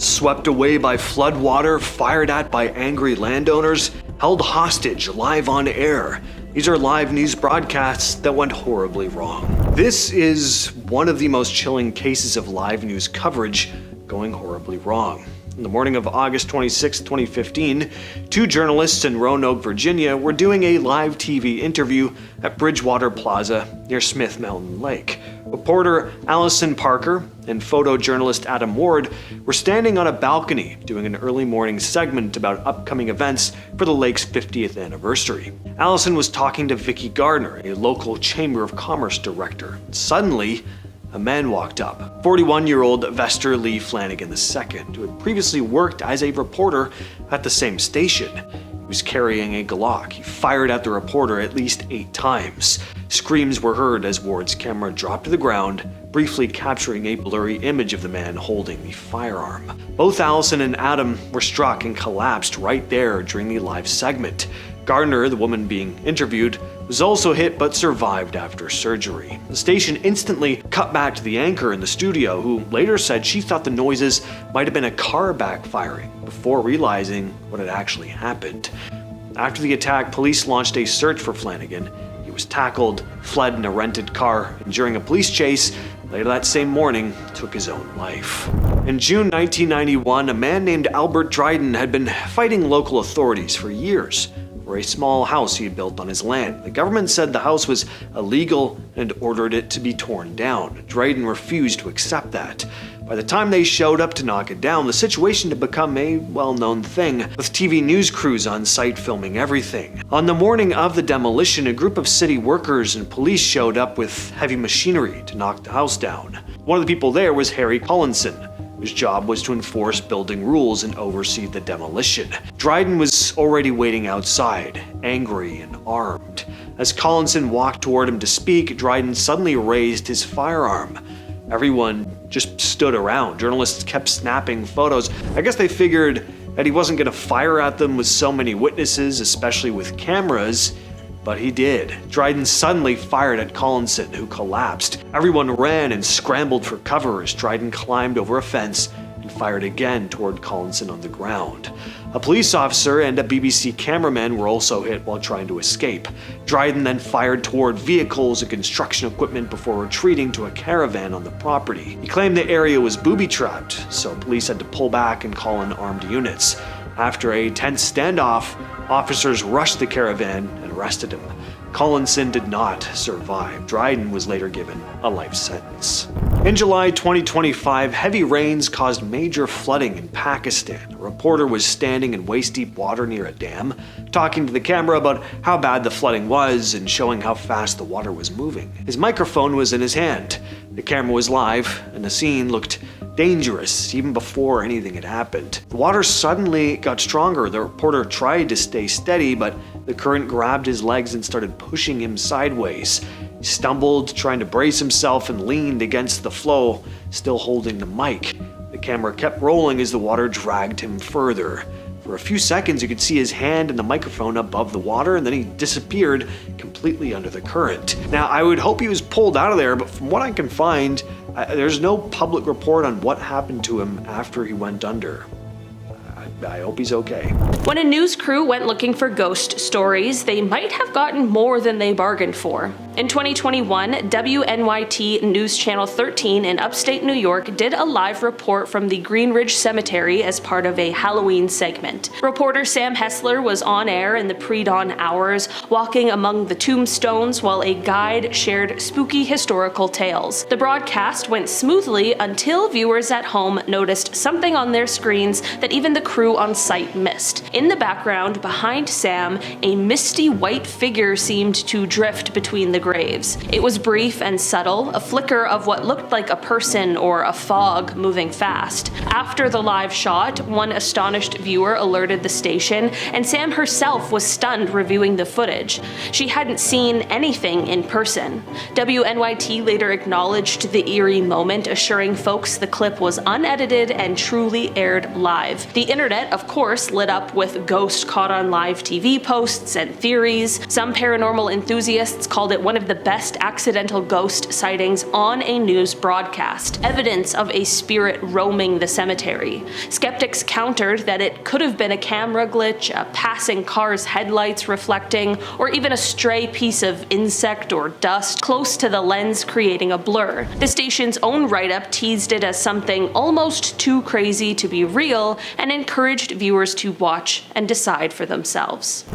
swept away by floodwater, fired at by angry landowners, held hostage live on air. These are live news broadcasts that went horribly wrong. This is one of the most chilling cases of live news coverage going horribly wrong. In the morning of August 26, 2015, two journalists in Roanoke, Virginia were doing a live TV interview at Bridgewater Plaza near Smith Mountain Lake. Reporter Allison Parker and photojournalist Adam Ward were standing on a balcony doing an early morning segment about upcoming events for the lake's 50th anniversary. Allison was talking to Vicki Gardner, a local Chamber of Commerce director. Suddenly, a man walked up, 41-year-old Vester Lee Flanagan II, who had previously worked as a reporter at the same station. He was carrying a Glock. He fired at the reporter at least 8 times. Screams were heard as Ward's camera dropped to the ground, briefly capturing a blurry image of the man holding the firearm. Both Allison and Adam were struck and collapsed right there during the live segment. Gardner, the woman being interviewed, was also hit but survived after surgery. The station instantly cut back to the anchor in the studio, who later said she thought the noises might have been a car backfiring before realizing what had actually happened. After the attack, police launched a search for Flanagan. He was tackled, fled in a rented car, and during a police chase, later that same morning, took his own life. In June 1991, a man named Albert Dryden had been fighting local authorities for years for a small house he had built on his land. The government said the house was illegal and ordered it to be torn down. Dryden refused to accept that. By the time they showed up to knock it down, the situation had become a well-known thing, with TV news crews on site filming everything. On the morning of the demolition, a group of city workers and police showed up with heavy machinery to knock the house down. One of the people there was Harry Collinson, whose job was to enforce building rules and oversee the demolition. Dryden was already waiting outside, angry and armed. As Collinson walked toward him to speak, Dryden suddenly raised his firearm. Everyone just stood around. Journalists kept snapping photos. I guess they figured that he wasn't going to fire at them with so many witnesses, especially with cameras. But he did. Dryden suddenly fired at Collinson, who collapsed. Everyone ran and scrambled for cover as Dryden climbed over a fence and fired again toward Collinson on the ground. A police officer and a BBC cameraman were also hit while trying to escape. Dryden then fired toward vehicles and construction equipment before retreating to a caravan on the property. He claimed the area was booby-trapped, so police had to pull back and call in armed units. After a tense standoff, officers rushed the caravan and arrested him. Collinson did not survive. Dryden was later given a life sentence. In July 2025, heavy rains caused major flooding in Pakistan. A reporter was standing in waist-deep water near a dam, talking to the camera about how bad the flooding was and showing how fast the water was moving. His microphone was in his hand. The camera was live, and the scene looked dangerous even before anything had happened. The water suddenly got stronger. The reporter tried to stay steady, but the current grabbed his legs and started pushing him sideways. He stumbled, trying to brace himself, and leaned against the flow, still holding the mic. The camera kept rolling as the water dragged him further. For a few seconds, you could see his hand and the microphone above the water, and then he disappeared completely under the current. Now, I would hope he was pulled out of there, but from what I can find, there's no public report on what happened to him after he went under. I hope he's okay. When a news crew went looking for ghost stories, they might have gotten more than they bargained for. In 2021, WNYT News Channel 13 in upstate New York did a live report from the Green Ridge Cemetery as part of a Halloween segment. Reporter Sam Hessler was on air in the pre-dawn hours, walking among the tombstones while a guide shared spooky historical tales. The broadcast went smoothly until viewers at home noticed something on their screens that even the crew on site missed. In the background, behind Sam, a misty white figure seemed to drift between the graves. It was brief and subtle, a flicker of what looked like a person or a fog moving fast. After the live shot, one astonished viewer alerted the station, and Sam herself was stunned reviewing the footage. She hadn't seen anything in person. WNYT later acknowledged the eerie moment, assuring folks the clip was unedited and truly aired live. The internet, of course, lit up with ghost caught on live TV posts and theories. Some paranormal enthusiasts called it one one of the best accidental ghost sightings on a news broadcast, evidence of a spirit roaming the cemetery. Skeptics countered that it could have been a camera glitch, a passing car's headlights reflecting, or even a stray piece of insect or dust close to the lens creating a blur. The station's own write-up teased it as something almost too crazy to be real and encouraged viewers to watch and decide for themselves.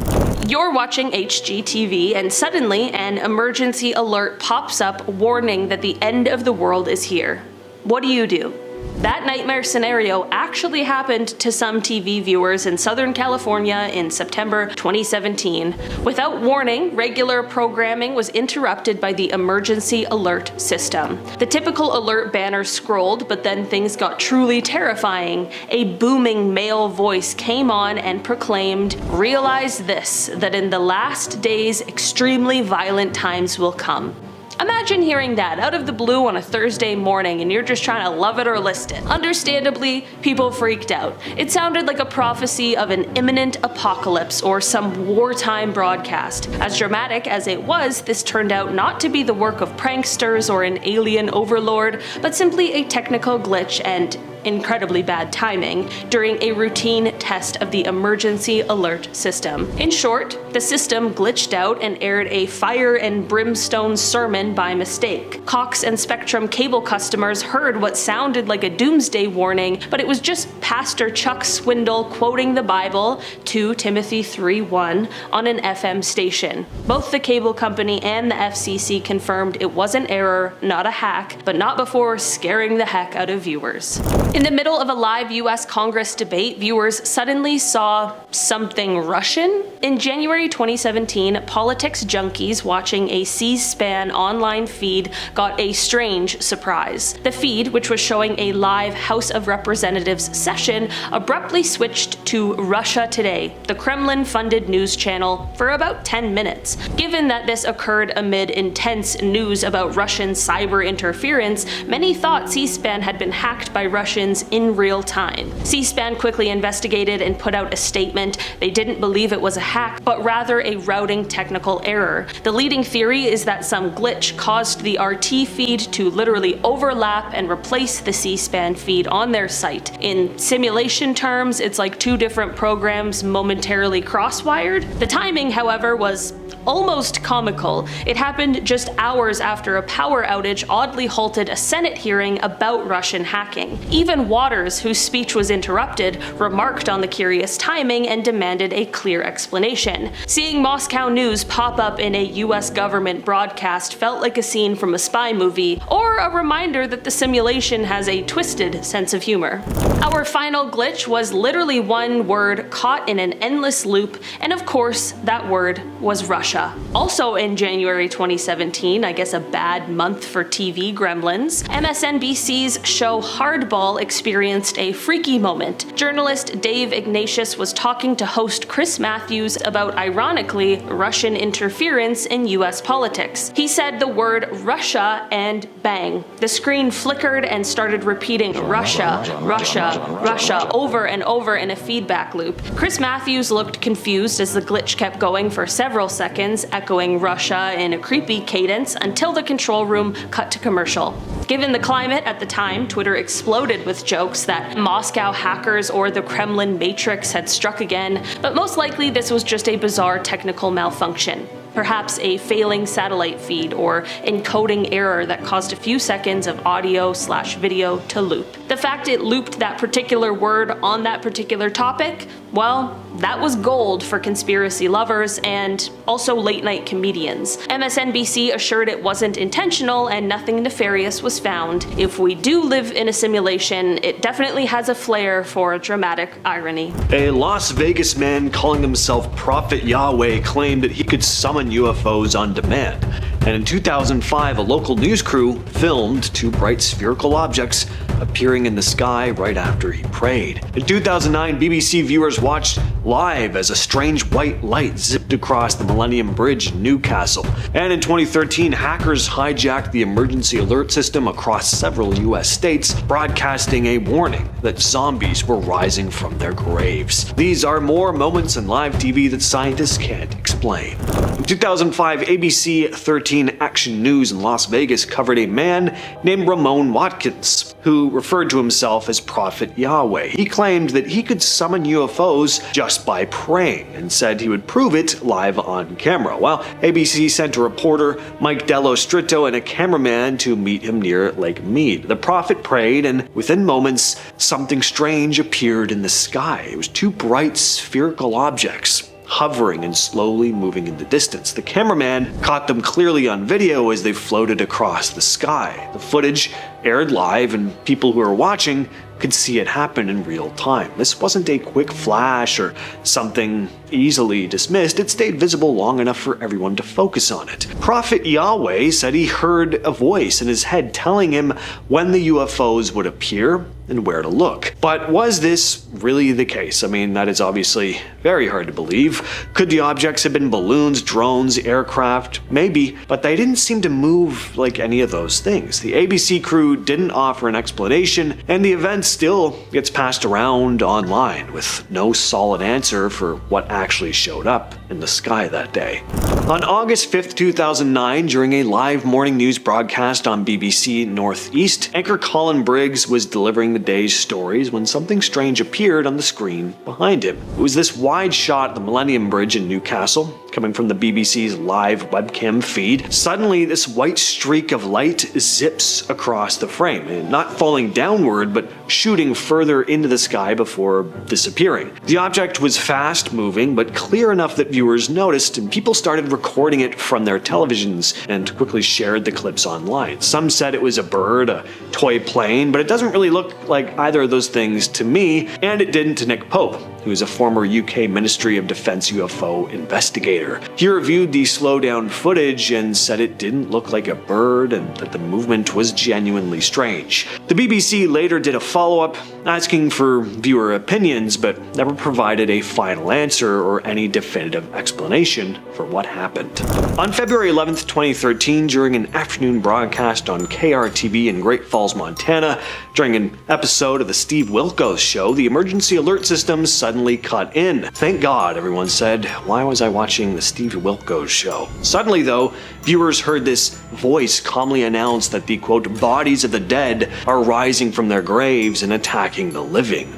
You're watching HGTV and suddenly an emergency alert pops up warning that the end of the world is here. What do? That nightmare scenario actually happened to some TV viewers in Southern California in September 2017. Without warning, regular programming was interrupted by the emergency alert system. The typical alert banner scrolled, but then things got truly terrifying. A booming male voice came on and proclaimed, "Realize this, that in the last days extremely violent times will come." Imagine hearing that out of the blue on a Thursday morning and you're just trying to love it or list it. Understandably, people freaked out. It sounded like a prophecy of an imminent apocalypse or some wartime broadcast. As dramatic as it was, this turned out not to be the work of pranksters or an alien overlord, but simply a technical glitch and incredibly bad timing during a routine test of the emergency alert system. In short, the system glitched out and aired a fire and brimstone sermon by mistake. Cox and Spectrum cable customers heard what sounded like a doomsday warning, but it was just Pastor Chuck Swindoll quoting the Bible, 2 Timothy 3:1, on an FM station. Both the cable company and the FCC confirmed it was an error, not a hack, but not before scaring the heck out of viewers. In the middle of a live US Congress debate, viewers suddenly saw something Russian. In January 2017, politics junkies watching a C-SPAN online feed got a strange surprise. The feed, which was showing a live House of Representatives session, abruptly switched to Russia Today, the Kremlin-funded news channel, for about 10 minutes. Given that this occurred amid intense news about Russian cyber interference, many thought C-SPAN had been hacked by Russians in real time. C-SPAN quickly investigated and put out a statement. They didn't believe it was a hack, but rather a routing technical error. The leading theory is that some glitch caused the RT feed to literally overlap and replace the C-SPAN feed on their site. In simulation terms, it's like two different programs momentarily cross-wired. The timing, however, was almost comical. It happened just hours after a power outage oddly halted a Senate hearing about Russian hacking. Even Waters, whose speech was interrupted, remarked on the curious timing and demanded a clear explanation. Seeing Moscow news pop up in a US government broadcast felt like a scene from a spy movie, or a reminder that the simulation has a twisted sense of humor. Our final glitch was literally one word caught in an endless loop, and of course, that word was Russia. Also in January 2017, I guess a bad month for TV gremlins, MSNBC's show Hardball experienced a freaky moment. Journalist Dave Ignatius was talking to host Chris Matthews about, ironically, Russian interference in US politics. He said the word Russia and bang. The screen flickered and started repeating Russia, Russia, Russia over and over in a feedback loop. Chris Matthews looked confused as the glitch kept going for several seconds, echoing Russia in a creepy cadence until the control room cut to commercial. Given the climate at the time, Twitter exploded with jokes that Moscow hackers or the Kremlin Matrix had struck again, but most likely this was just a bizarre technical malfunction. Perhaps a failing satellite feed or encoding error that caused a few seconds of audio/video to loop. The fact it looped that particular word on that particular topic, well, that was gold for conspiracy lovers and also late night comedians. MSNBC assured it wasn't intentional and nothing nefarious was found. If we do live in a simulation, it definitely has a flair for dramatic irony. A Las Vegas man calling himself Prophet Yahweh claimed that he could summon UFOs on demand. And in 2005, a local news crew filmed two bright spherical objects appearing in the sky right after he prayed. In 2009, BBC viewers watched live as a strange white light zipped drifted across the Millennium Bridge in Newcastle. And in 2013, hackers hijacked the emergency alert system across several US states, broadcasting a warning that zombies were rising from their graves. These are more moments in live TV that scientists can't explain. In 2005, ABC 13 Action News in Las Vegas covered a man named Ramon Watkins, who referred to himself as Prophet Yahweh. He claimed that he could summon UFOs just by praying, and said he would prove it live on camera. Well, ABC sent a reporter, Mike Dello Stritto, and a cameraman to meet him near Lake Mead. The prophet prayed, and within moments, something strange appeared in the sky. It was two bright spherical objects, hovering and slowly moving in the distance. The cameraman caught them clearly on video as they floated across the sky. The footage aired live, and people who were watching could see it happen in real time. This wasn't a quick flash or something easily dismissed. It stayed visible long enough for everyone to focus on it. Prophet Yahweh said he heard a voice in his head telling him when the UFOs would appear and where to look. But was this really the case? I mean, that is obviously very hard to believe. Could the objects have been balloons, drones, aircraft? Maybe, but they didn't seem to move like any of those things. The ABC crew didn't offer an explanation, and the event still gets passed around online with no solid answer for what actually showed up in the sky that day. On August 5th, 2009, during a live morning news broadcast on BBC Northeast, anchor Colin Briggs was delivering the day's stories when something strange appeared on the screen behind him. It was this wide shot of the Millennium Bridge in Newcastle, coming from the BBC's live webcam feed. Suddenly, this white streak of light zips across the frame, not falling downward, but shooting further into the sky before disappearing. The object was fast moving, but clear enough that viewers noticed, and people started recording it from their televisions and quickly shared the clips online. Some said it was a bird, a toy plane, but it doesn't really look like either of those things to me, and it didn't to Nick Pope, who is a former UK Ministry of Defence UFO investigator. He reviewed the slowdown footage and said it didn't look like a bird and that the movement was genuinely strange. The BBC later did a follow-up asking for viewer opinions, but never provided a final answer or any definitive explanation for what happened. On February 11th, 2013, during an afternoon broadcast on KRTV in Great Falls, Montana, during an episode of the Steve Wilkos Show, the emergency alert system suddenly cut in. Thank God, everyone said. Why was I watching the Steve Wilkos Show? Suddenly, though, viewers heard this voice calmly announce that the, quote, bodies of the dead are rising from their graves and attacking the living.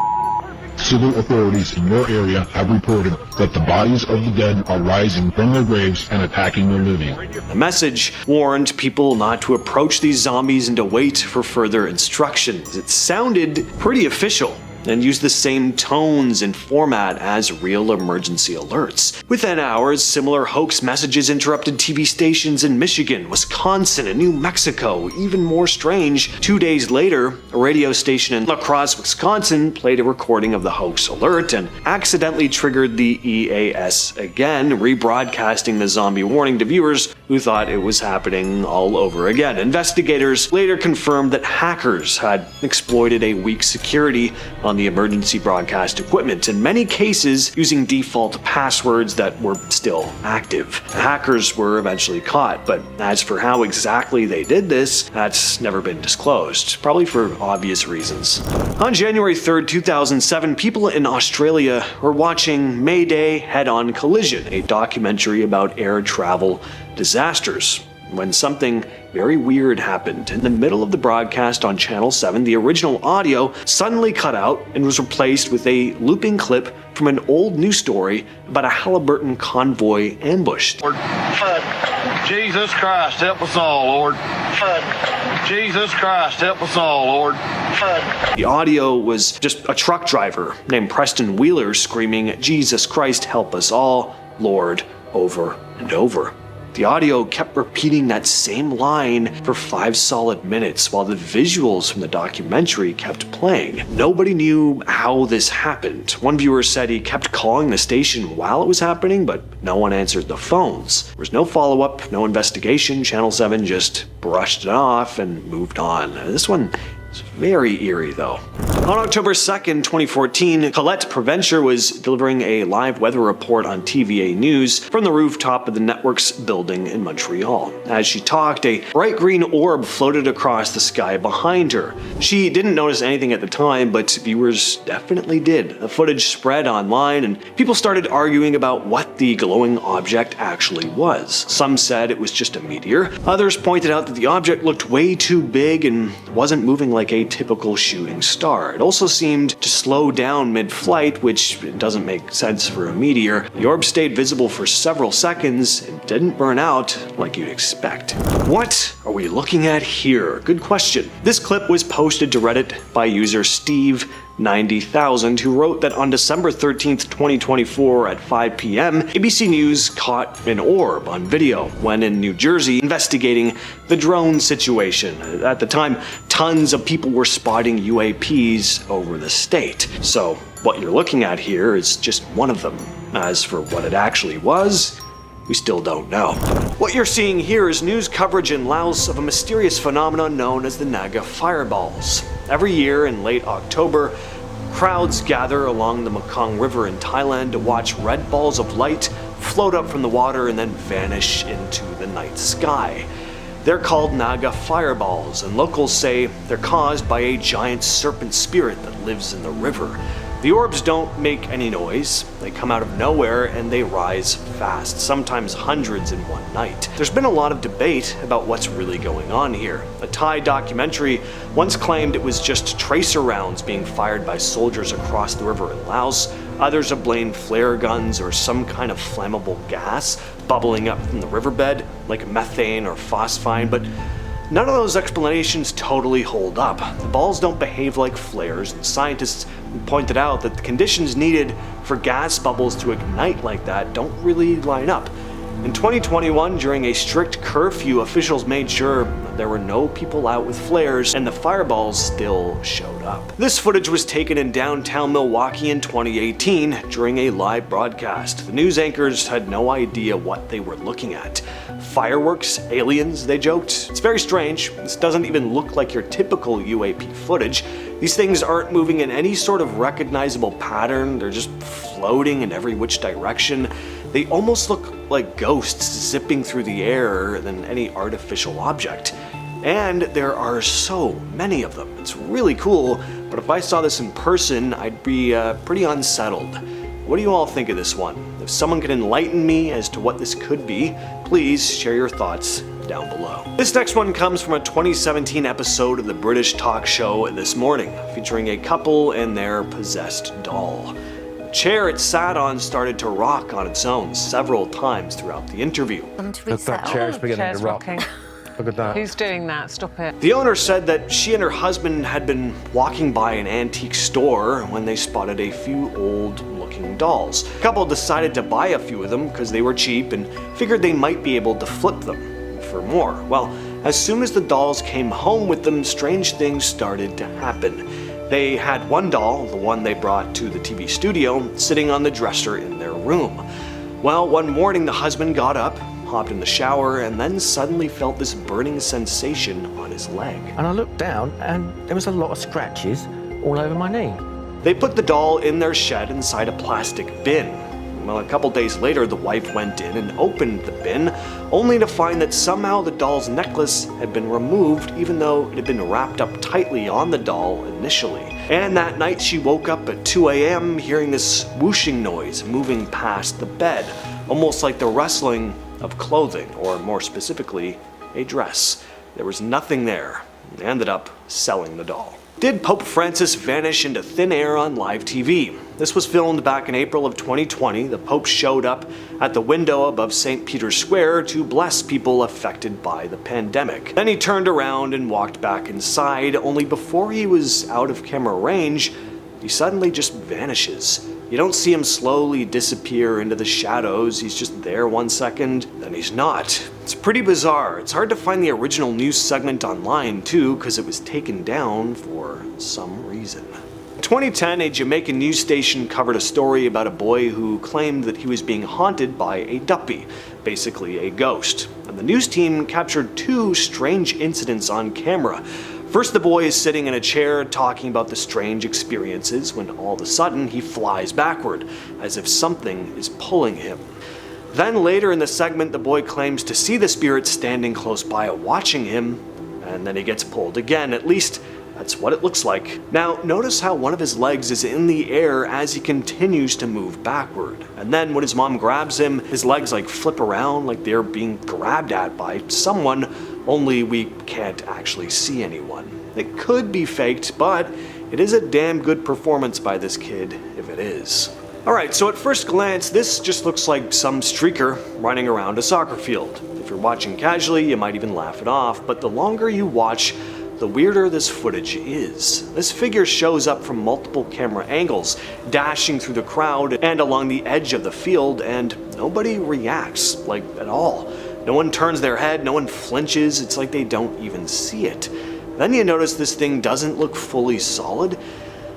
Civil authorities in your area have reported that the bodies of the dead are rising from their graves and attacking the living. The message warned people not to approach these zombies and to wait for further instructions. It sounded pretty official and used the same tones and format as real emergency alerts. Within hours, similar hoax messages interrupted TV stations in Michigan, Wisconsin, and New Mexico. Even more strange, 2 days later, a radio station in La Crosse, Wisconsin played a recording of the hoax alert and accidentally triggered the EAS again, rebroadcasting the zombie warning to viewers who thought it was happening all over again. Investigators later confirmed that hackers had exploited a weak security on the emergency broadcast equipment, in many cases using default passwords that were still active. The hackers were eventually caught, but as for how exactly they did this, that's never been disclosed, probably for obvious reasons. On January 3rd, 2007, people in Australia were watching Mayday Head-On Collision, a documentary about air travel disasters, when something very weird happened. In the middle of the broadcast on Channel 7, the original audio suddenly cut out and was replaced with a looping clip from an old news story about a Halliburton convoy ambush. Lord, Jesus Christ, help us all, Lord. Jesus Christ, help us all, Lord. The audio was just a truck driver named Preston Wheeler screaming, "Jesus Christ, help us all, Lord," over and over. The audio kept repeating that same line for 5 solid minutes while the visuals from the documentary kept playing. Nobody knew how this happened. One viewer said he kept calling the station while it was happening, but no one answered the phones. There was no follow-up, no investigation. Channel 7 just brushed it off and moved on. This one It's very eerie though. On October 2nd, 2014, Colette Provencher was delivering a live weather report on TVA News from the rooftop of the network's building in Montreal. As she talked, a bright green orb floated across the sky behind her. She didn't notice anything at the time, but viewers definitely did. The footage spread online and people started arguing about what the glowing object actually was. Some said it was just a meteor. Others pointed out that the object looked way too big and wasn't moving like a typical shooting star. It also seemed to slow down mid-flight, which doesn't make sense for a meteor. The orb stayed visible for several seconds and didn't burn out like you'd expect. What are we looking at here? Good question. This clip was posted to Reddit by user Steve90,000, who wrote that on December 13th, 2024 at 5 p.m., ABC News caught an orb on video when in New Jersey investigating the drone situation. At the time, tons of people were spotting UAPs over the state. So what you're looking at here is just one of them. As for what it actually was, we still don't know. What you're seeing here is news coverage in Laos of a mysterious phenomenon known as the Naga fireballs. Every year in late October, crowds gather along the Mekong River in Thailand to watch red balls of light float up from the water and then vanish into the night sky. They're called Naga fireballs, and locals say they're caused by a giant serpent spirit that lives in the river. The orbs don't make any noise, they come out of nowhere and they rise fast, sometimes hundreds in one night. There's been a lot of debate about what's really going on here. A Thai documentary once claimed it was just tracer rounds being fired by soldiers across the river in Laos. Others have blamed flare guns or some kind of flammable gas bubbling up from the riverbed, like methane or phosphine, but none of those explanations totally hold up. The balls don't behave like flares, and scientists pointed out that the conditions needed for gas bubbles to ignite like that don't really line up. In 2021, during a strict curfew, officials made sure there were no people out with flares, and the fireballs still showed up. This footage was taken in downtown Milwaukee in 2018 during a live broadcast. The news anchors had no idea what they were looking at. Fireworks? Aliens? They joked. It's very strange. This doesn't even look like your typical UAP footage. These things aren't moving in any sort of recognizable pattern. They're just floating in every which direction. They almost look like ghosts zipping through the air than any artificial object. And there are so many of them. It's really cool, but if I saw this in person, I'd be pretty unsettled. What do you all think of this one? If someone can enlighten me as to what this could be, please share your thoughts down below. This next one comes from a 2017 episode of the British talk show This Morning, featuring a couple and their possessed doll. The chair it sat on started to rock on its own several times throughout the interview. That chair's beginning to rock. Rocking. Look at that. Who's doing that? Stop it. The owner said that she and her husband had been walking by an antique store when they spotted a few old-looking dolls. The couple decided to buy a few of them because they were cheap and figured they might be able to flip them for more. Well, as soon as the dolls came home with them, strange things started to happen. They had one doll, the one they brought to the TV studio, sitting on the dresser in their room. Well, one morning the husband got up, hopped in the shower, and then suddenly felt this burning sensation on his leg. And I looked down and there was a lot of scratches all over my knee. They put the doll in their shed inside a plastic bin. Well, a couple days later, the wife went in and opened the bin, only to find that somehow the doll's necklace had been removed, even though it had been wrapped up tightly on the doll initially. And that night she woke up at 2 a.m. hearing this whooshing noise moving past the bed, almost like the rustling of clothing, or more specifically, a dress. There was nothing there. They ended up selling the doll. Did Pope Francis vanish into thin air on live TV? This was filmed back in April of 2020. The Pope showed up at the window above St. Peter's Square to bless people affected by the pandemic. Then he turned around and walked back inside, only before he was out of camera range, he suddenly just vanishes. You don't see him slowly disappear into the shadows. He's just there 1 second, then he's not. It's pretty bizarre. It's hard to find the original news segment online too, because it was taken down for some reason. In 2010, a Jamaican news station covered a story about a boy who claimed that he was being haunted by a duppy, basically a ghost. And the news team captured two strange incidents on camera. First, the boy is sitting in a chair talking about the strange experiences when all of a sudden he flies backward, as if something is pulling him. Then later in the segment, the boy claims to see the spirit standing close by watching him, and then he gets pulled again. At least that's what it looks like. Now, notice how one of his legs is in the air as he continues to move backward. And then when his mom grabs him, his legs flip around like they're being grabbed at by someone, only we can't actually see anyone. It could be faked, but it is a damn good performance by this kid, if it is. Alright, so at first glance, this just looks like some streaker running around a soccer field. If you're watching casually, you might even laugh it off, but the longer you watch, the weirder this footage is. This figure shows up from multiple camera angles, dashing through the crowd and along the edge of the field, and nobody reacts, at all. No one turns their head, no one flinches, it's like they don't even see it. Then you notice this thing doesn't look fully solid,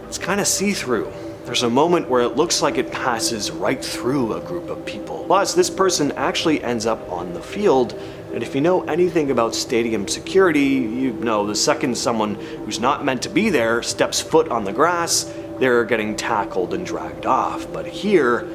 it's kind of see-through. There's a moment where it looks like it passes right through a group of people. Plus, this person actually ends up on the field, and if you know anything about stadium security, you know the second someone who's not meant to be there steps foot on the grass, they're getting tackled and dragged off. But here,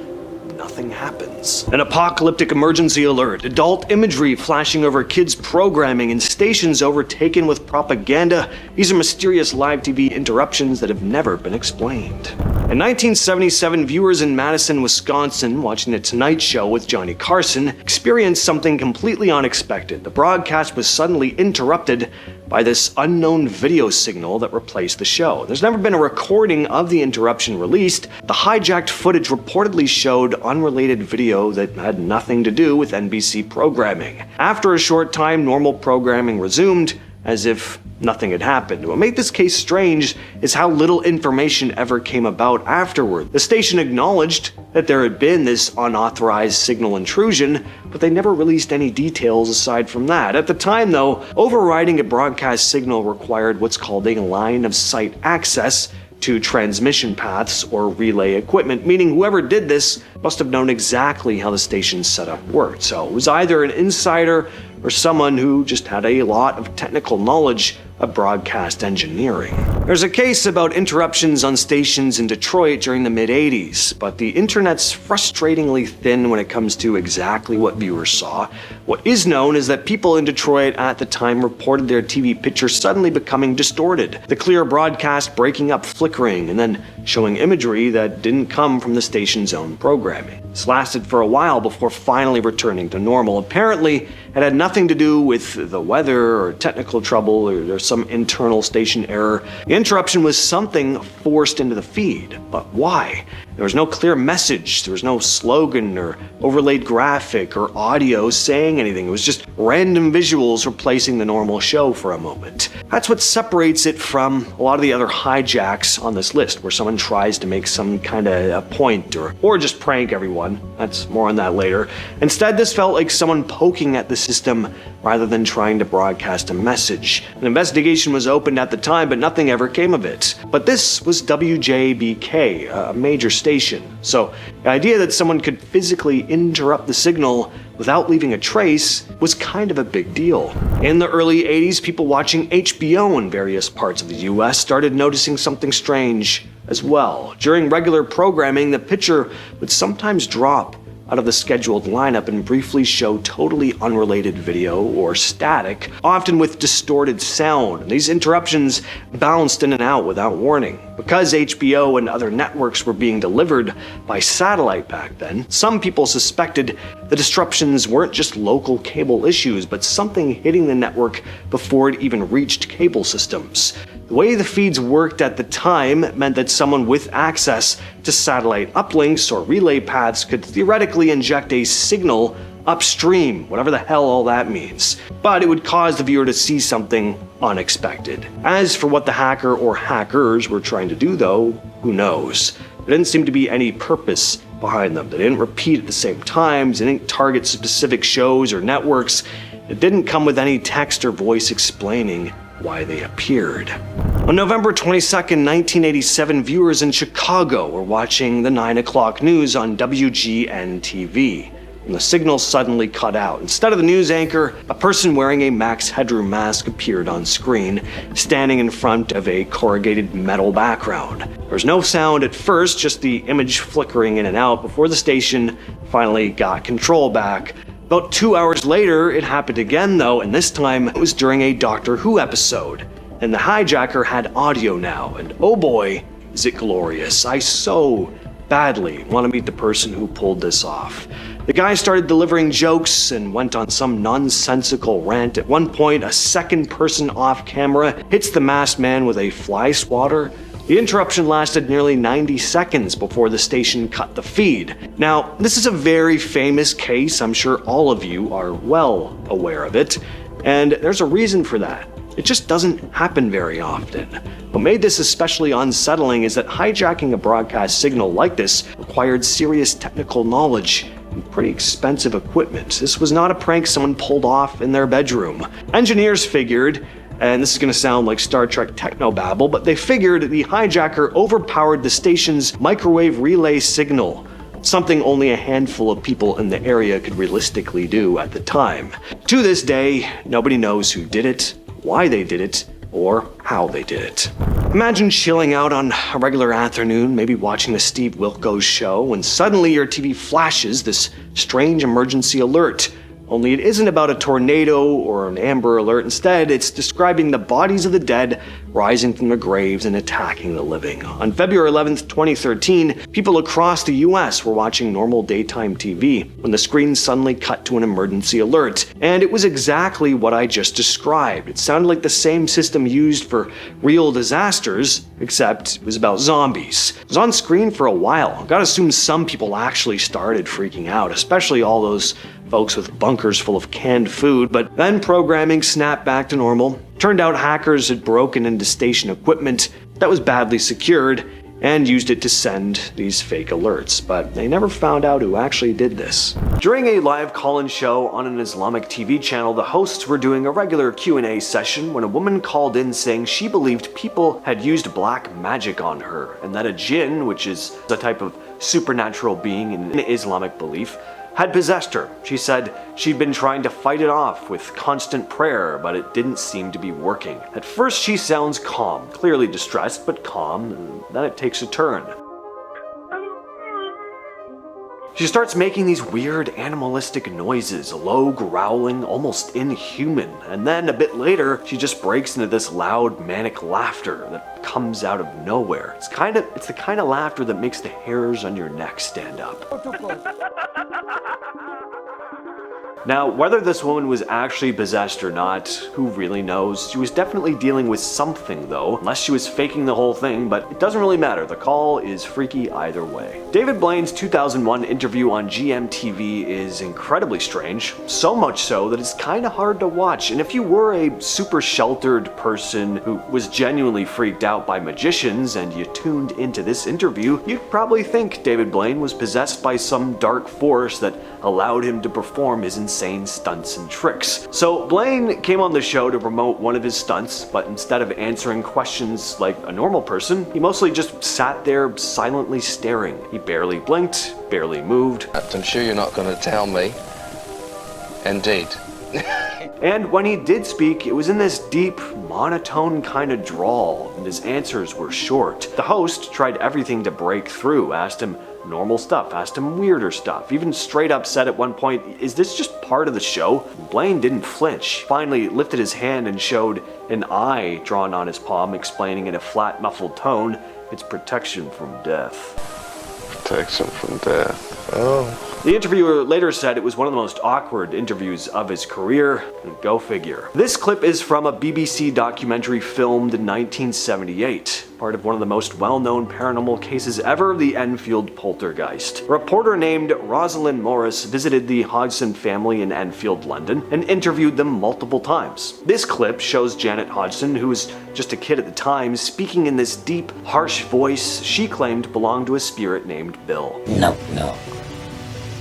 nothing happens. An apocalyptic emergency alert, adult imagery flashing over kids' programming, and stations overtaken with propaganda. These are mysterious live TV interruptions that have never been explained. In 1977, viewers in Madison, Wisconsin, watching The Tonight Show with Johnny Carson, experienced something completely unexpected. The broadcast was suddenly interrupted by this unknown video signal that replaced the show. There's never been a recording of the interruption released. The hijacked footage reportedly showed unrelated video that had nothing to do with NBC programming. After a short time, normal programming resumed, as if nothing had happened. What made this case strange is how little information ever came about afterward. The station acknowledged that there had been this unauthorized signal intrusion, but they never released any details aside from that. At the time, though, overriding a broadcast signal required what's called a line of sight access to transmission paths or relay equipment, meaning whoever did this must have known exactly how the station's setup worked. So it was either an insider or someone who just had a lot of technical knowledge of broadcast engineering. There's a case about interruptions on stations in Detroit during the mid-80s, but the internet's frustratingly thin when it comes to exactly what viewers saw. What is known is that people in Detroit at the time reported their TV picture suddenly becoming distorted, the clear broadcast breaking up, flickering, and then showing imagery that didn't come from the station's own programming. This lasted for a while before finally returning to normal. Apparently, it had nothing to do with the weather or technical trouble or some internal station error. The interruption was something forced into the feed, but why? There was no clear message, there was no slogan or overlaid graphic or audio saying anything. It was just random visuals replacing the normal show for a moment. That's what separates it from a lot of the other hijacks on this list, where someone tries to make some kind of a point or just prank everyone. That's more on that later. Instead, this felt like someone poking at the system rather than trying to broadcast a message. An investigation was opened at the time, but nothing ever came of it. But this was WJBK, a major station. So the idea that someone could physically interrupt the signal without leaving a trace was kind of a big deal. In the early 80s, people watching HBO in various parts of the US started noticing something strange as well. During regular programming, the picture would sometimes drop out of the scheduled lineup and briefly show totally unrelated video or static, often with distorted sound. These interruptions bounced in and out without warning. Because HBO and other networks were being delivered by satellite back then, some people suspected the disruptions weren't just local cable issues, but something hitting the network before it even reached cable systems. The way the feeds worked at the time meant that someone with access to satellite uplinks or relay paths could theoretically inject a signal upstream, whatever the hell all that means. But it would cause the viewer to see something unexpected. As for what the hacker or hackers were trying to do, though, who knows? There didn't seem to be any purpose behind them. They didn't repeat at the same times, they didn't target specific shows or networks. It didn't come with any text or voice explaining why they appeared. On November 22nd, 1987, viewers in Chicago were watching the 9 o'clock news on WGN-TV. and the signal suddenly cut out. Instead of the news anchor, a person wearing a Max Headroom mask appeared on screen, standing in front of a corrugated metal background. There was no sound at first, just the image flickering in and out before the station finally got control back. About 2 hours later, it happened again though, and this time it was during a Doctor Who episode. And the hijacker had audio now, and oh boy, is it glorious. I so badly want to meet the person who pulled this off. The guy started delivering jokes and went on some nonsensical rant. At one point, a second person off camera hits the masked man with a fly swatter. The interruption lasted nearly 90 seconds before the station cut the feed. Now, this is a very famous case. I'm sure all of you are well aware of it, and there's a reason for that. It just doesn't happen very often. What made this especially unsettling is that hijacking a broadcast signal like this required serious technical knowledge and pretty expensive equipment. This was not a prank someone pulled off in their bedroom. Engineers figured, and this is going to sound like Star Trek technobabble, but they figured the hijacker overpowered the station's microwave relay signal, something only a handful of people in the area could realistically do at the time. To this day, nobody knows who did it, why they did it, or how they did it. Imagine chilling out on a regular afternoon, maybe watching a Steve Wilkos show, when suddenly your TV flashes this strange emergency alert. Only it isn't about a tornado or an Amber Alert. Instead, it's describing the bodies of the dead rising from their graves and attacking the living. On February 11th, 2013, people across the US were watching normal daytime TV when the screen suddenly cut to an emergency alert. And it was exactly what I just described. It sounded like the same system used for real disasters, except it was about zombies. It was on screen for a while. I gotta assume some people actually started freaking out, especially all those folks with bunkers full of canned food, but then programming snapped back to normal. Turned out hackers had broken into station equipment that was badly secured and used it to send these fake alerts, but they never found out who actually did this. During a live call-in show on an Islamic TV channel, the hosts were doing a regular Q&A session when a woman called in saying she believed people had used black magic on her, and that a jinn, which is a type of supernatural being in Islamic belief, had possessed her. She said she'd been trying to fight it off with constant prayer, but it didn't seem to be working. At first she sounds calm, clearly distressed, but calm, and then it takes a turn. She starts making these weird animalistic noises, low growling, almost inhuman, and then a bit later she just breaks into this loud manic laughter that comes out of nowhere. It's the kind of laughter that makes the hairs on your neck stand up. Now, whether this woman was actually possessed or not, who really knows? She was definitely dealing with something though, unless she was faking the whole thing, but it doesn't really matter. The call is freaky either way. David Blaine's 2001 interview on GMTV is incredibly strange, so much so that it's kinda hard to watch, and if you were a super sheltered person who was genuinely freaked out by magicians and you tuned into this interview, you'd probably think David Blaine was possessed by some dark force that allowed him to perform his insane stunts and tricks. So Blaine came on the show to promote one of his stunts, but instead of answering questions like a normal person, he mostly just sat there silently staring. He barely blinked, barely moved. I'm sure you're not going to tell me. Indeed. And when he did speak, it was in this deep, monotone kind of drawl, and his answers were short. The host tried everything to break through, asked him normal stuff, asked him weirder stuff, even straight up said at one point, "Is this just part of the show?" Blaine didn't flinch, finally lifted his hand and showed an eye drawn on his palm, explaining in a flat, muffled tone, "It's protection from death." Protection from death. Oh. The interviewer later said it was one of the most awkward interviews of his career. Go figure. This clip is from a BBC documentary filmed in 1978, part of one of the most well-known paranormal cases ever, the Enfield poltergeist. A reporter named Rosalind Morris visited the Hodgson family in Enfield, London, and interviewed them multiple times. This clip shows Janet Hodgson, who was just a kid at the time, speaking in this deep, harsh voice she claimed belonged to a spirit named Bill. No.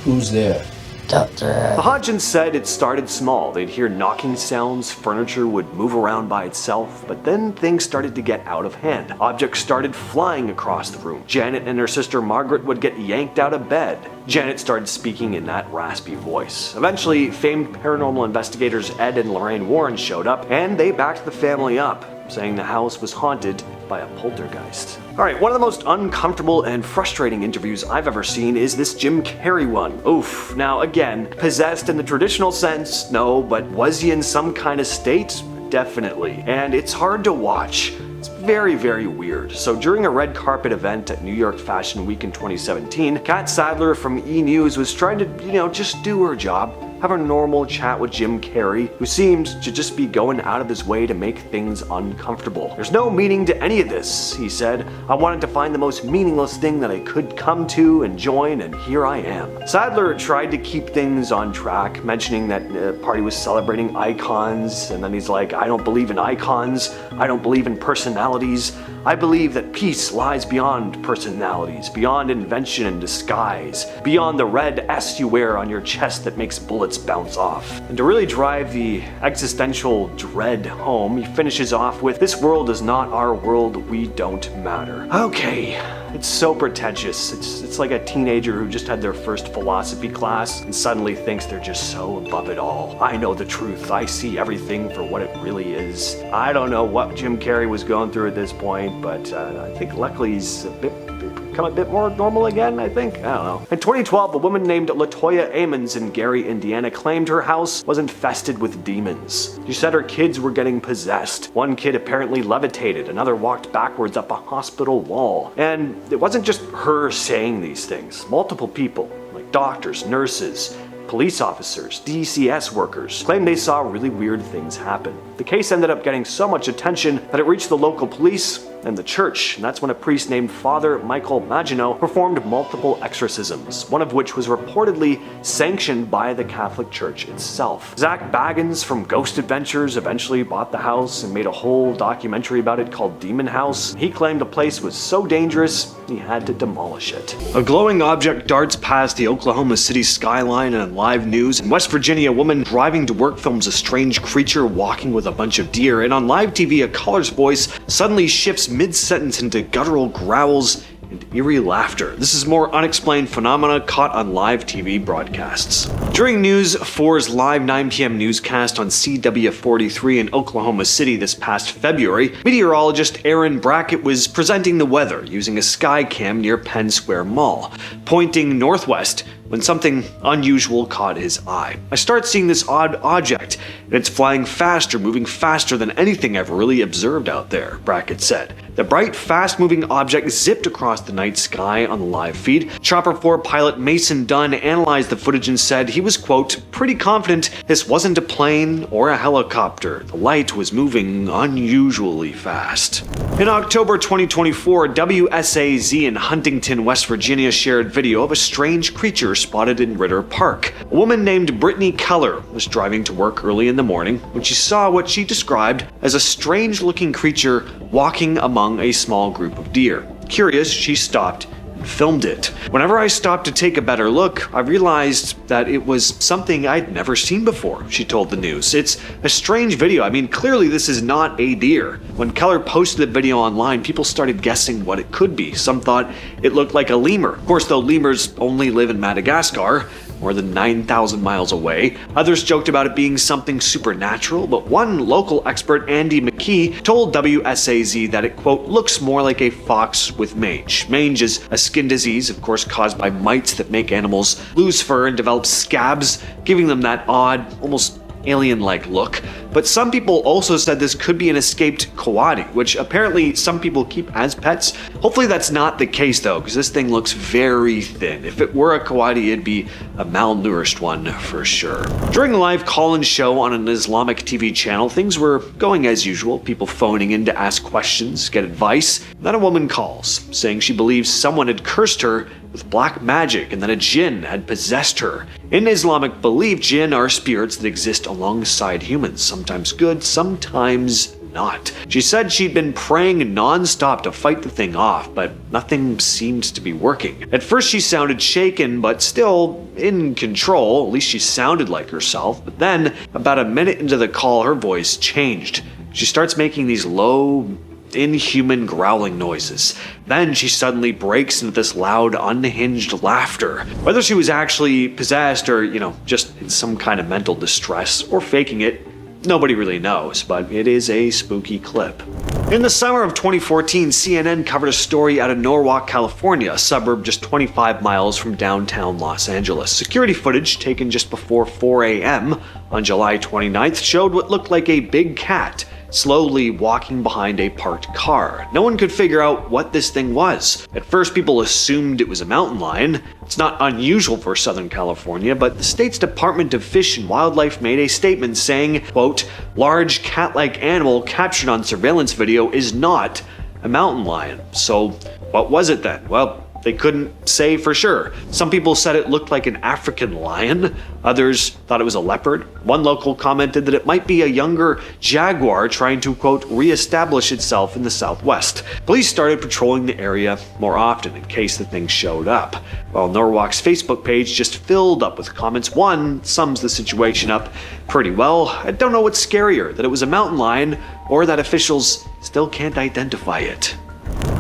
Who's there? The Hodgins said it started small. They'd hear knocking sounds, furniture would move around by itself, but then things started to get out of hand. Objects started flying across the room. Janet and her sister Margaret would get yanked out of bed. Janet started speaking in that raspy voice. Eventually, famed paranormal investigators Ed and Lorraine Warren showed up, and they backed the family up, saying the house was haunted by a poltergeist. Alright, one of the most uncomfortable and frustrating interviews I've ever seen is this Jim Carrey one. Oof. Now again, possessed in the traditional sense, no, but was he in some kind of state? Definitely. And it's hard to watch. It's very, very weird. So during a red carpet event at New York Fashion Week in 2017, Kat Sadler from E! News was trying to, just do her job. Have a normal chat with Jim Carrey, who seemed to just be going out of his way to make things uncomfortable. There's no meaning to any of this, he said. I wanted to find the most meaningless thing that I could come to and join, and here I am. Sadler tried to keep things on track, mentioning that the party was celebrating icons, and then he's like, I don't believe in icons, I don't believe in personalities, I believe that peace lies beyond personalities, beyond invention and disguise, beyond the red S you wear on your chest that makes bullets bounce off. And to really drive the existential dread home, he finishes off with, this world is not our world, we don't matter. Okay, it's so pretentious. It's like a teenager who just had their first philosophy class and suddenly thinks they're just so above it all. I know the truth, I see everything for what it really is. I don't know what Jim Carrey was going through at this point, but I think luckily he's become a bit more normal again, I think. I don't know. In 2012, a woman named Latoya Amons in Gary, Indiana claimed her house was infested with demons. She said her kids were getting possessed. One kid apparently levitated, another walked backwards up a hospital wall. And it wasn't just her saying these things. Multiple people, like doctors, nurses, police officers, DCS workers, claimed they saw really weird things happen. The case ended up getting so much attention that it reached the local police and the church, and that's when a priest named Father Michael Maginot performed multiple exorcisms, one of which was reportedly sanctioned by the Catholic Church itself. Zach Baggins from Ghost Adventures eventually bought the house and made a whole documentary about it called Demon House. He claimed the place was so dangerous, he had to demolish it. A glowing object darts past the Oklahoma City skyline, and on live news in West Virginia, a woman driving to work films a strange creature walking with a bunch of deer, and on live TV, a caller's voice suddenly shifts mid-sentence into guttural growls and eerie laughter. This is more unexplained phenomena caught on live TV broadcasts. During News 4's live 9 p.m. newscast on CW43 in Oklahoma City this past February, meteorologist Aaron Brackett was presenting the weather using a sky cam near Penn Square Mall, pointing northwest when something unusual caught his eye. I start seeing this odd object, and it's flying faster, moving faster than anything I've really observed out there, Brackett said. The bright, fast-moving object zipped across the night sky on the live feed. Chopper 4 pilot Mason Dunn analyzed the footage and said he was, quote, pretty confident this wasn't a plane or a helicopter. The light was moving unusually fast. In October 2024, WSAZ in Huntington, West Virginia shared video of a strange creature spotted in Ritter Park. A woman named Brittany Keller was driving to work early in the morning when she saw what she described as a strange-looking creature walking among a small group of deer. Curious, she stopped and filmed it. Whenever I stopped to take a better look, I realized that it was something I'd never seen before, she told the news. It's a strange video. I mean, clearly this is not a deer. When Keller posted the video online, people started guessing what it could be. Some thought it looked like a lemur. Of course, though, lemurs only live in Madagascar, more than 9,000 miles away. Others joked about it being something supernatural, but one local expert, Andy McKee, told WSAZ that it, quote, looks more like a fox with mange. Mange is a skin disease, of course, caused by mites that make animals lose fur and develop scabs, giving them that odd, almost alien-like look. But some people also said this could be an escaped coati, which apparently some people keep as pets. Hopefully that's not the case though, because this thing looks very thin. If it were a coati, it'd be a malnourished one for sure. During a live call-in show on an Islamic TV channel, things were going as usual, people phoning in to ask questions, get advice. Then a woman calls, saying she believes someone had cursed her with black magic and that a jinn had possessed her. In Islamic belief, jinn are spirits that exist alongside humans, sometimes good, sometimes not. She said she'd been praying non-stop to fight the thing off, but nothing seemed to be working. At first she sounded shaken, but still in control, at least she sounded like herself. But then, about a minute into the call, her voice changed. She starts making these low, inhuman growling noises. Then she suddenly breaks into this loud, unhinged laughter. Whether she was actually possessed or, just in some kind of mental distress or faking it, nobody really knows, but it is a spooky clip. In the summer of 2014, CNN covered a story out of Norwalk, California, a suburb just 25 miles from downtown Los Angeles. Security footage taken just before 4 a.m. on July 29th showed what looked like a big cat slowly walking behind a parked car. No one could figure out what this thing was. At first, people assumed it was a mountain lion. It's not unusual for Southern California, but the state's Department of Fish and Wildlife made a statement saying, quote, "Large cat-like animal captured on surveillance video is not a mountain lion." So what was it then? Well, they couldn't say for sure. Some people said it looked like an African lion. Others thought it was a leopard. One local commented that it might be a younger jaguar trying to, quote, reestablish itself in the southwest. Police started patrolling the area more often in case the thing showed up. While Norwalk's Facebook page just filled up with comments. One sums the situation up pretty well. I don't know what's scarier, that it was a mountain lion or that officials still can't identify it.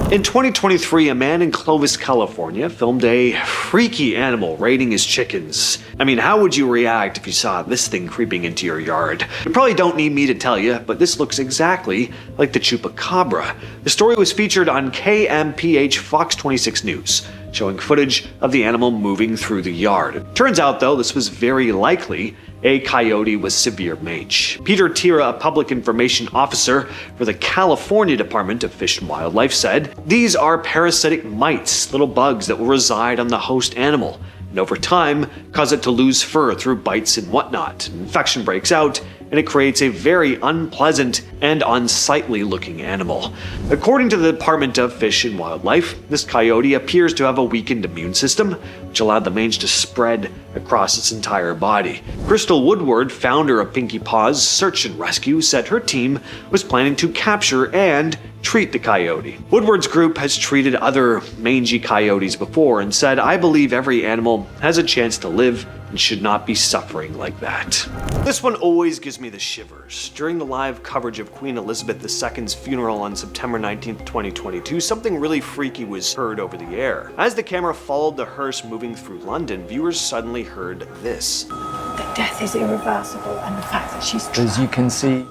In 2023, a man in Clovis, California filmed a freaky animal raiding his chickens. I mean, how would you react if you saw this thing creeping into your yard? You probably don't need me to tell you, but this looks exactly like the Chupacabra. The story was featured on KMPH Fox 26 News, showing footage of the animal moving through the yard. It turns out, though, this was very likely a coyote with severe mange. Peter Tira, a public information officer for the California Department of Fish and Wildlife, said, "These are parasitic mites, little bugs that will reside on the host animal, and over time cause it to lose fur through bites and whatnot. An infection breaks out, and it creates a very unpleasant and unsightly looking animal." According to the Department of Fish and Wildlife, this coyote appears to have a weakened immune system, which allowed the mange to spread across its entire body. Crystal Woodward, founder of Pinky Paws Search and Rescue, said her team was planning to capture and treat the coyote. Woodward's group has treated other mangy coyotes before and said, "I believe every animal has a chance to live and should not be suffering like that." This one always gives me the shivers. During the live coverage of Queen Elizabeth II's funeral on September 19th, 2022, something really freaky was heard over the air. As the camera followed the hearse moving through London, viewers suddenly heard this. That death is irreversible, and the fact that she's trapped. As you can see,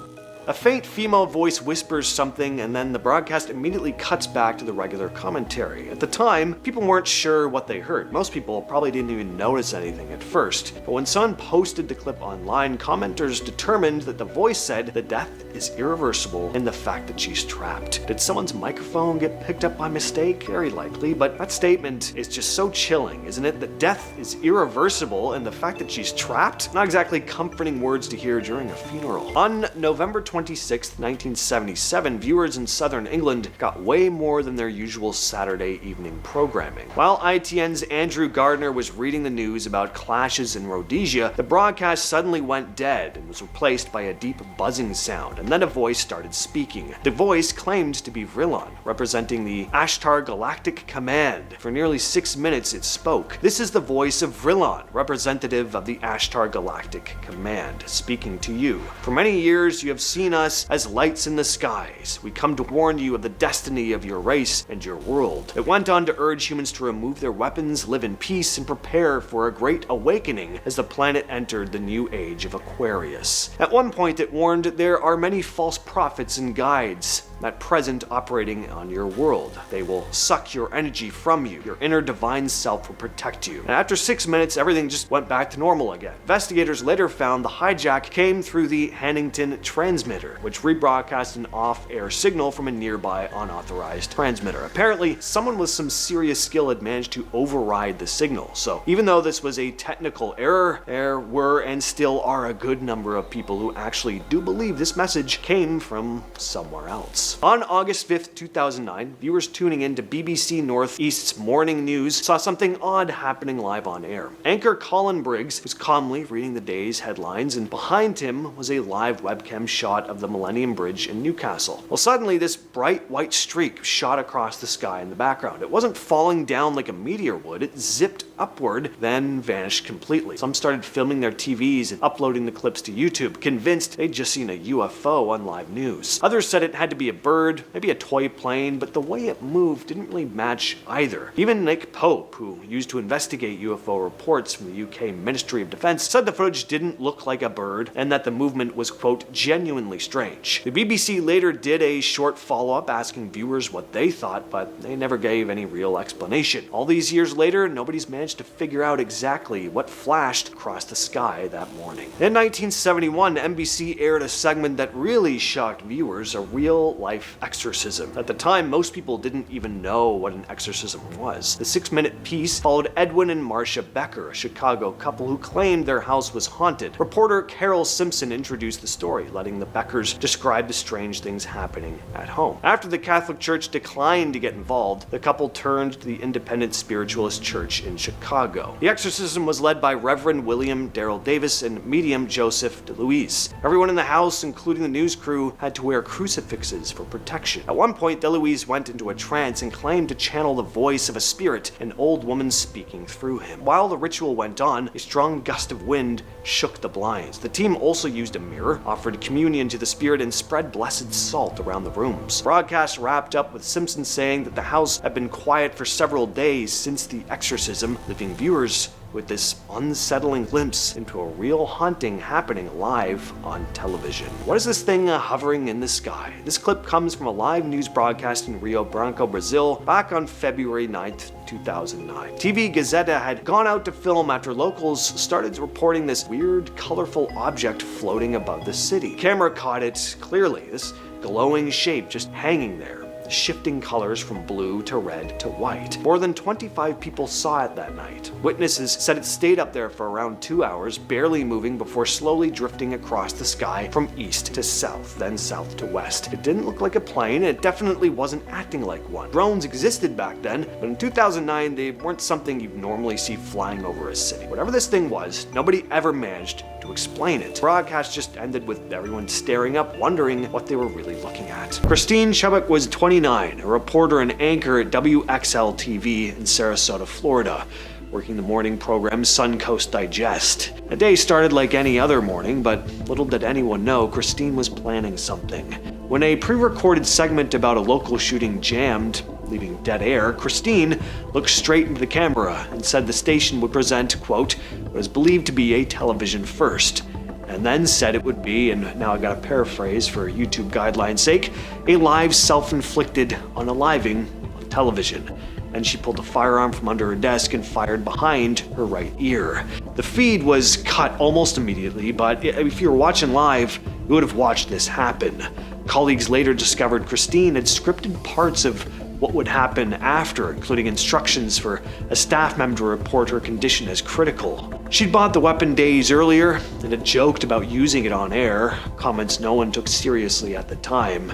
A faint female voice whispers something, and then the broadcast immediately cuts back to the regular commentary. At the time, people weren't sure what they heard. Most people probably didn't even notice anything at first. But when someone posted the clip online, commenters determined that the voice said the death is irreversible in the fact that she's trapped. Did someone's microphone get picked up by mistake? Very likely, but that statement is just so chilling, isn't it? That death is irreversible and the fact that she's trapped? Not exactly comforting words to hear during a funeral. On November 26, 1977, viewers in southern England got way more than their usual Saturday evening programming. While ITN's Andrew Gardner was reading the news about clashes in Rhodesia, the broadcast suddenly went dead and was replaced by a deep buzzing sound, and then a voice started speaking. The voice claimed to be Vrilon, representing the Ashtar Galactic Command. For nearly 6 minutes it spoke. This is the voice of Vrilon, representative of the Ashtar Galactic Command, speaking to you. For many years you have seen us as lights in the skies. We come to warn you of the destiny of your race and your world. It went on to urge humans to remove their weapons, live in peace, and prepare for a great awakening as the planet entered the new age of Aquarius. At one point it warned there are many false prophets and guides at present operating on your world. They will suck your energy from you. Your inner divine self will protect you. And after 6 minutes, everything just went back to normal again. Investigators later found the hijack came through the Hannington transmitter, which rebroadcast an off-air signal from a nearby unauthorized transmitter. Apparently, someone with some serious skill had managed to override the signal. So even though this was a technical error, there were and still are a good number of people who actually do believe this message came from somewhere else. months. On August 5th, 2009, viewers tuning in to BBC Northeast's morning news saw something odd happening live on air. Anchor Colin Briggs was calmly reading the day's headlines, and behind him was a live webcam shot of the Millennium Bridge in Newcastle. Well, suddenly this bright white streak shot across the sky in the background. It wasn't falling down like a meteor would, it zipped upward, then vanished completely. Some started filming their TVs and uploading the clips to YouTube, convinced they'd just seen a UFO on live news. Others said it had to be a bird, maybe a toy plane, but the way it moved didn't really match either. Even Nick Pope, who used to investigate UFO reports from the UK Ministry of Defence, said the footage didn't look like a bird and that the movement was, quote, genuinely strange. The BBC later did a short follow-up asking viewers what they thought, but they never gave any real explanation. All these years later, nobody's managed to figure out exactly what flashed across the sky that morning. In 1971, NBC aired a segment that really shocked viewers, a real-life exorcism. At the time, most people didn't even know what an exorcism was. The 6-minute piece followed Edwin and Marcia Becker, a Chicago couple who claimed their house was haunted. Reporter Carol Simpson introduced the story, letting the Beckers describe the strange things happening at home. After the Catholic Church declined to get involved, the couple turned to the Independent Spiritualist Church in Chicago. The exorcism was led by Reverend William Darrell Davis and medium Joseph DeLuise. Everyone in the house, including the news crew, had to wear crucifixes for protection. At one point, DeLuise went into a trance and claimed to channel the voice of a spirit, an old woman speaking through him. While the ritual went on, a strong gust of wind shook the blinds. The team also used a mirror, offered communion to the spirit, and spread blessed salt around the rooms. Broadcast wrapped up with Simpson saying that the house had been quiet for several days since the exorcism, leaving viewers with this unsettling glimpse into a real haunting happening live on television. What is this thing hovering in the sky? This clip comes from a live news broadcast in Rio Branco, Brazil, back on February 9th, 2009. TV Gazeta had gone out to film after locals started reporting this weird, colorful object floating above the city. The camera caught it clearly, this glowing shape just hanging there, shifting colors from blue to red to white. More than 25 people saw it that night. Witnesses said it stayed up there for around 2 hours, barely moving before slowly drifting across the sky from east to south, then south to west. It didn't look like a plane, and it definitely wasn't acting like one. Drones existed back then, but in 2009 they weren't something you'd normally see flying over a city. Whatever this thing was, nobody ever managed to explain it. The broadcast just ended with everyone staring up, wondering what they were really looking at. Christine Chubbuck was 29, a reporter and anchor at WXL TV in Sarasota, Florida, working the morning program Suncoast Digest. The day started like any other morning, but little did anyone know Christine was planning something. When a pre-recorded segment about a local shooting jammed, leaving dead air, Christine looked straight into the camera and said the station would present, quote, what is believed to be a television first, and then said it would be, and now I gotta paraphrase for YouTube guidelines' sake, a live self-inflicted unaliving on television. And she pulled a firearm from under her desk and fired behind her right ear. The feed was cut almost immediately, but if you were watching live, you would have watched this happen. Colleagues later discovered Christine had scripted parts of what would happen after, including instructions for a staff member to report her condition as critical. She'd bought the weapon days earlier and had joked about using it on air, comments no one took seriously at the time.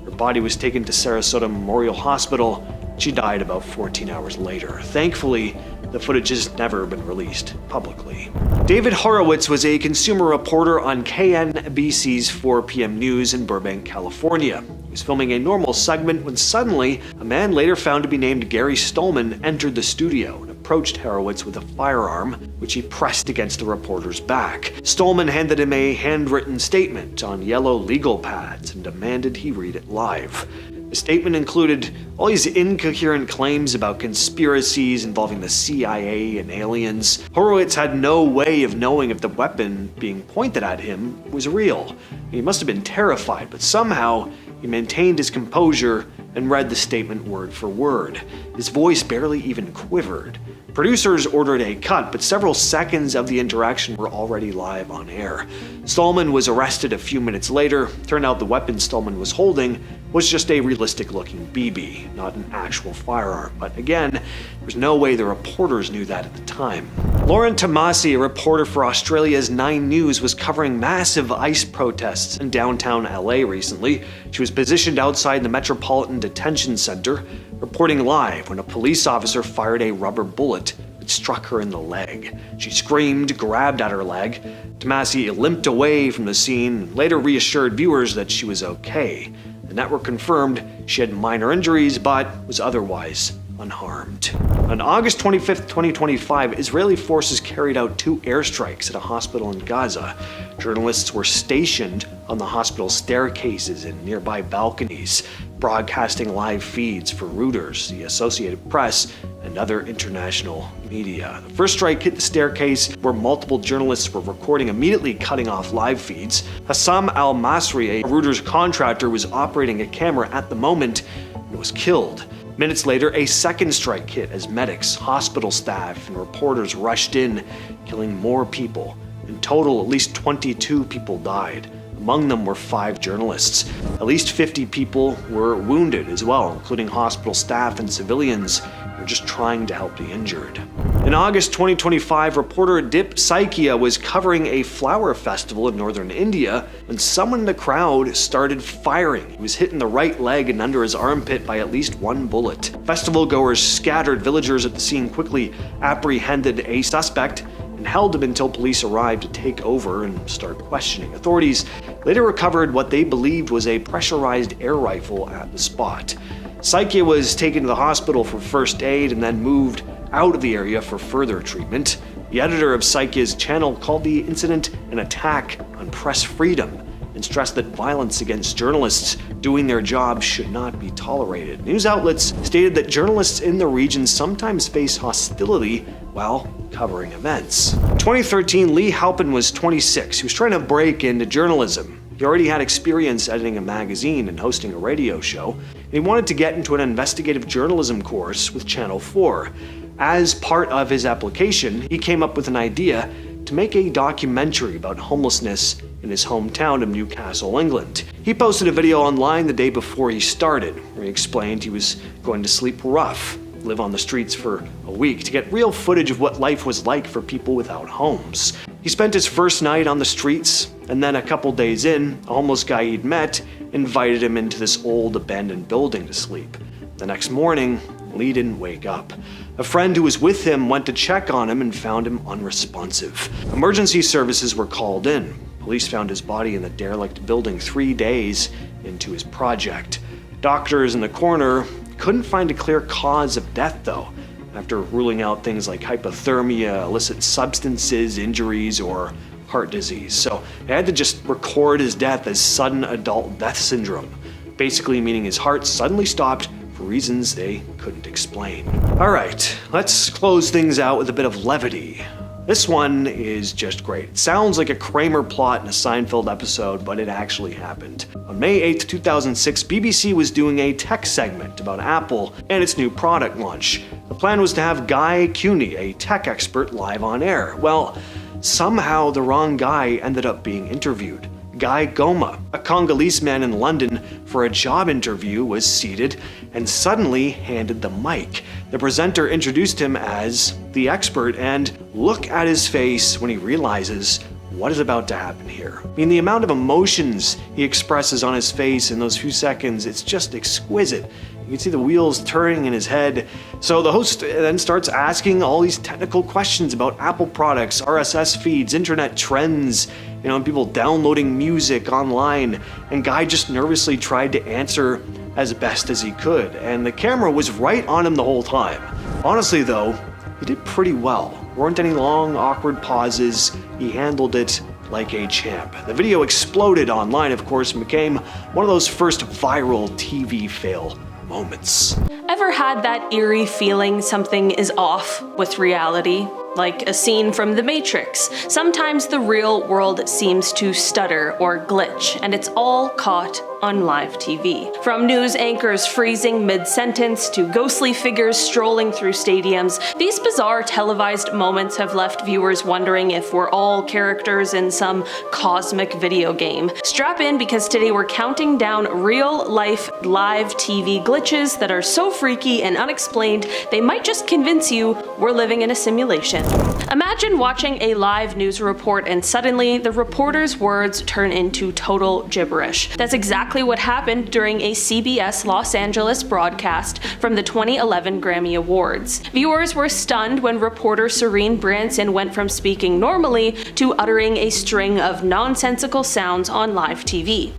Her body was taken to Sarasota Memorial Hospital. She died about 14 hours later. Thankfully, the footage has never been released publicly. David Horowitz was a consumer reporter on KNBC's 4 p.m. news in Burbank, California. He was filming a normal segment when suddenly, a man later found to be named Gary Stolman entered the studio and approached Horowitz with a firearm, which he pressed against the reporter's back. Stolman handed him a handwritten statement on yellow legal pads and demanded he read it live. The statement included all these incoherent claims about conspiracies involving the CIA and aliens. Horowitz had no way of knowing if the weapon being pointed at him was real. He must have been terrified, but somehow he maintained his composure and read the statement word for word. His voice barely even quivered. Producers ordered a cut, but several seconds of the interaction were already live on air. Stolman was arrested a few minutes later. Turned out the weapon Stolman was holding was just a realistic-looking BB, not an actual firearm. But again, there's no way the reporters knew that at the time. Lauren Tomasi, a reporter for Australia's 9 News, was covering massive ICE protests in downtown LA recently. She was positioned outside the Metropolitan Detention Center, reporting live when a police officer fired a rubber bullet that struck her in the leg. She screamed, grabbed at her leg. Tomasi limped away from the scene and later reassured viewers that she was okay. The network confirmed she had minor injuries but was otherwise unharmed. On August 25, 2025, Israeli forces carried out 2 airstrikes at a hospital in Gaza. Journalists were stationed on the hospital staircases and nearby balconies, broadcasting live feeds for Reuters, the Associated Press, and other international media. The first strike hit the staircase where multiple journalists were recording, immediately cutting off live feeds. Hassam al-Masri, a Reuters contractor, was operating a camera at the moment and was killed. Minutes later, a second strike hit as medics, hospital staff, and reporters rushed in, killing more people. In total, at least 22 people died. Among them were 5 journalists. At least 50 people were wounded as well, including hospital staff and civilians who were just trying to help the injured. In August 2025, reporter Dip Saikia was covering a flower festival in northern India when someone in the crowd started firing. He was hit in the right leg and under his armpit by at least 1 bullet. Festival goers scattered. Villagers at the scene quickly apprehended a suspect and held him until police arrived to take over and start questioning. Authorities later recovered what they believed was a pressurized air rifle at the spot. Saikia was taken to the hospital for first aid and then moved out of the area for further treatment. The editor of Saikia's channel called the incident an attack on press freedom and stressed that violence against journalists doing their jobs should not be tolerated. News outlets stated that journalists in the region sometimes face hostility while covering events. In 2013, Lee Halpin was 26. He was trying to break into journalism. He already had experience editing a magazine and hosting a radio show, and he wanted to get into an investigative journalism course with Channel 4. As part of his application, he came up with an idea to make a documentary about homelessness in his hometown of Newcastle, England. He posted a video online the day before he started, where he explained he was going to sleep rough, live on the streets for a week to get real footage of what life was like for people without homes. He spent his first night on the streets, and then a couple days in, a homeless guy he'd met invited him into this old abandoned building to sleep. The next morning, Lee didn't wake up. A friend who was with him went to check on him and found him unresponsive. Emergency services were called in. Police found his body in the derelict building 3 days into his project. Doctors in the coroner couldn't find a clear cause of death though, after ruling out things like hypothermia, illicit substances, injuries, or heart disease. So they had to just record his death as sudden adult death syndrome, basically meaning his heart suddenly stopped for reasons they couldn't explain. Alright, let's close things out with a bit of levity. This one is just great. It sounds like a Kramer plot in a Seinfeld episode, but it actually happened. On May 8th, 2006, BBC was doing a tech segment about Apple and its new product launch. The plan was to have Guy Cuny, a tech expert, live on air. Well, somehow the wrong guy ended up being interviewed. Guy Goma, a Congolese man in London for a job interview, was seated and suddenly handed the mic. The presenter introduced him as the expert, and look at his face when he realizes what is about to happen here. I mean, the amount of emotions he expresses on his face in those few seconds, it's just exquisite. You can see the wheels turning in his head. So the host then starts asking all these technical questions about Apple products, RSS feeds, internet trends, and people downloading music online. And Guy just nervously tried to answer as best as he could. And the camera was right on him the whole time. Honestly though, he did pretty well. Weren't any long, awkward pauses. He handled it like a champ. The video exploded online, of course, and became one of those first viral TV fail moments. Ever had that eerie feeling something is off with reality? Like a scene from The Matrix. Sometimes the real world seems to stutter or glitch, and it's all caught on live TV. From news anchors freezing mid-sentence to ghostly figures strolling through stadiums, these bizarre televised moments have left viewers wondering if we're all characters in some cosmic video game. Strap in, because today we're counting down real-life live TV glitches that are so freaky and unexplained they might just convince you we're living in a simulation. Imagine watching a live news report and suddenly the reporter's words turn into total gibberish. That's exactly what happened during a CBS Los Angeles broadcast from the 2011 Grammy Awards. Viewers were stunned when reporter Serene Branson went from speaking normally to uttering a string of nonsensical sounds on live TV.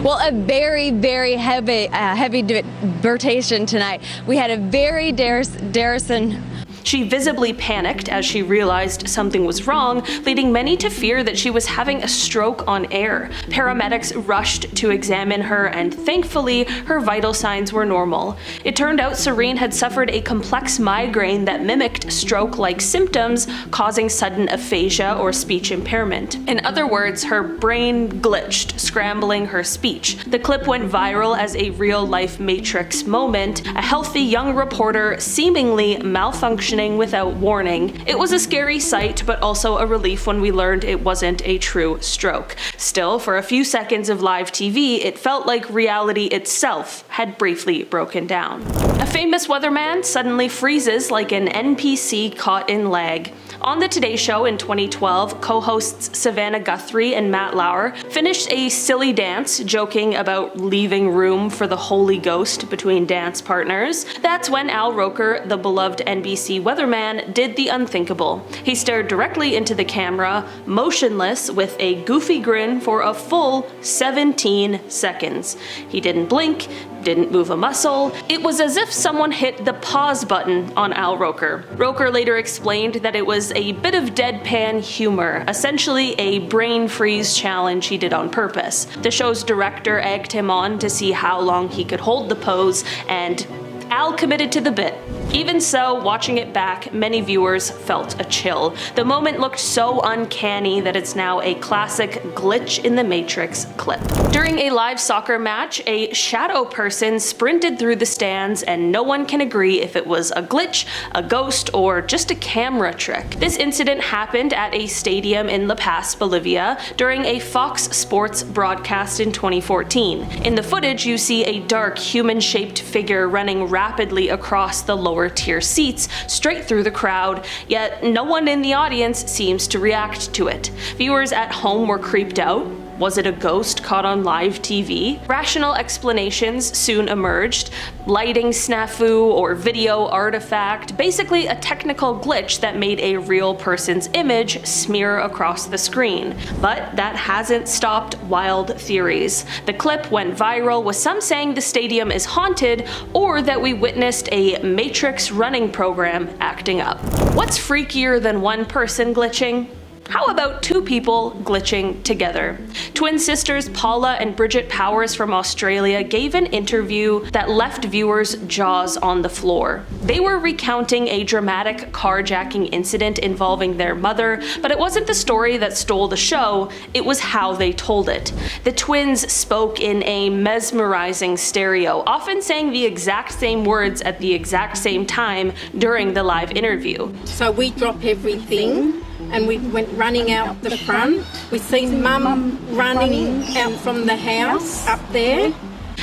Well, a very, very heavy debatation tonight. We had a very Darrison. She visibly panicked as she realized something was wrong, leading many to fear that she was having a stroke on air. Paramedics rushed to examine her, and thankfully, her vital signs were normal. It turned out Serene had suffered a complex migraine that mimicked stroke-like symptoms, causing sudden aphasia or speech impairment. In other words, her brain glitched, scrambling her speech. The clip went viral as a real-life Matrix moment, a healthy young reporter seemingly malfunctioning without warning. It was a scary sight, but also a relief when we learned it wasn't a true stroke. Still, for a few seconds of live TV, it felt like reality itself had briefly broken down. A famous weatherman suddenly freezes like an NPC caught in lag. On the Today Show in 2012, co-hosts Savannah Guthrie and Matt Lauer finished a silly dance joking about leaving room for the Holy Ghost between dance partners. That's when Al Roker, the beloved NBC weatherman, did the unthinkable. He stared directly into the camera, motionless with a goofy grin for a full 17 seconds. He didn't blink, didn't move a muscle. It was as if someone hit the pause button on Al Roker. Roker later explained that it was a bit of deadpan humor, essentially a brain freeze challenge he did on purpose. The show's director egged him on to see how long he could hold the pose, and Al committed to the bit. Even so, watching it back, many viewers felt a chill. The moment looked so uncanny that it's now a classic glitch in the Matrix clip. During a live soccer match, a shadow person sprinted through the stands, and no one can agree if it was a glitch, a ghost, or just a camera trick. This incident happened at a stadium in La Paz, Bolivia, during a Fox Sports broadcast in 2014. In the footage, you see a dark, human-shaped figure running rapidly across the lower tier seats straight through the crowd, yet no one in the audience seems to react to it. Viewers at home were creeped out. Was it a ghost caught on live TV? Rational explanations soon emerged. Lighting snafu or video artifact, basically a technical glitch that made a real person's image smear across the screen. But that hasn't stopped wild theories. The clip went viral, with some saying the stadium is haunted or that we witnessed a Matrix running program acting up. What's freakier than one person glitching? How about two people glitching together? Twin sisters Paula and Bridget Powers from Australia gave an interview that left viewers' jaws on the floor. They were recounting a dramatic carjacking incident involving their mother, but it wasn't the story that stole the show, it was how they told it. The twins spoke in a mesmerizing stereo, often saying the exact same words at the exact same time during the live interview. So we drop everything and we went running out the front. We seen Mum running out from the house up there.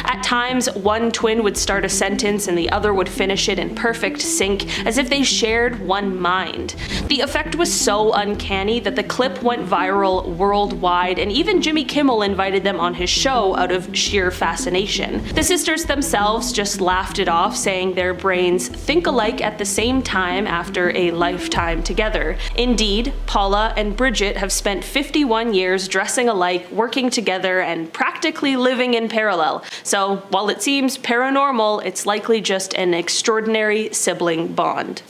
At times, one twin would start a sentence and the other would finish it in perfect sync, as if they shared one mind. The effect was so uncanny that the clip went viral worldwide, and even Jimmy Kimmel invited them on his show out of sheer fascination. The sisters themselves just laughed it off, saying their brains think alike at the same time after a lifetime together. Indeed, Paula and Bridget have spent 51 years dressing alike, working together, and practically living in parallel. So while it seems paranormal, it's likely just an extraordinary sibling bond.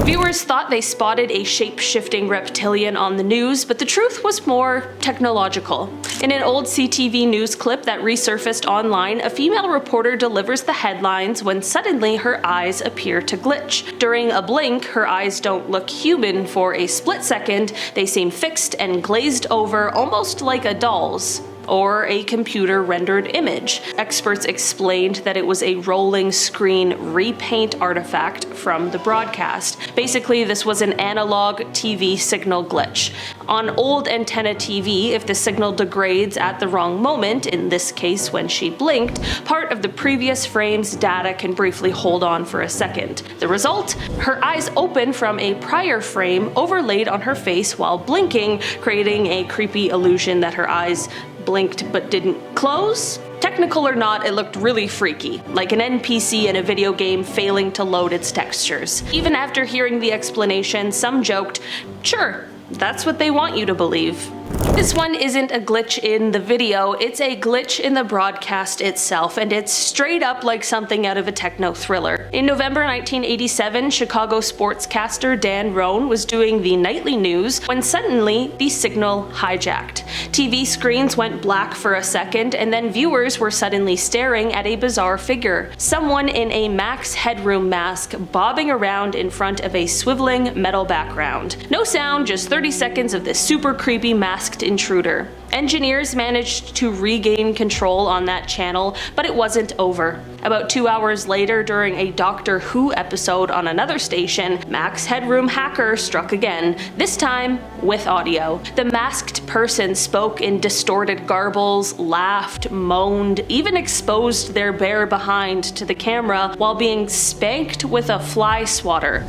Viewers thought they spotted a shape-shifting reptilian on the news, but the truth was more technological. In an old CTV news clip that resurfaced online, a female reporter delivers the headlines when suddenly her eyes appear to glitch. During a blink, her eyes don't look human for a split second, they seem fixed and glazed over, almost like a doll's. or a computer-rendered image. Experts explained that it was a rolling screen repaint artifact from the broadcast. Basically, this was an analog TV signal glitch. On old antenna TV, if the signal degrades at the wrong moment, in this case when she blinked, part of the previous frame's data can briefly hold on for a second. The result? Her eyes open from a prior frame overlaid on her face while blinking, creating a creepy illusion that her eyes blinked but didn't close. Technical or not, it looked really freaky, like an NPC in a video game failing to load its textures. Even after hearing the explanation, some joked, "Sure, that's what they want you to believe." This one isn't a glitch in the video, it's a glitch in the broadcast itself, and it's straight up like something out of a techno thriller. In November 1987, Chicago sportscaster Dan Roan was doing the nightly news when suddenly the signal hijacked. TV screens went black for a second, and then viewers were suddenly staring at a bizarre figure. Someone in a Max Headroom mask bobbing around in front of a swiveling metal background. No sound, just 30 seconds of this super creepy masked intruder. Engineers managed to regain control on that channel, but it wasn't over. About 2 hours later, during a Doctor Who episode on another station, Max Headroom hacker struck again, this time with audio. The masked person spoke in distorted garbles, laughed, moaned, even exposed their bare behind to the camera while being spanked with a fly swatter.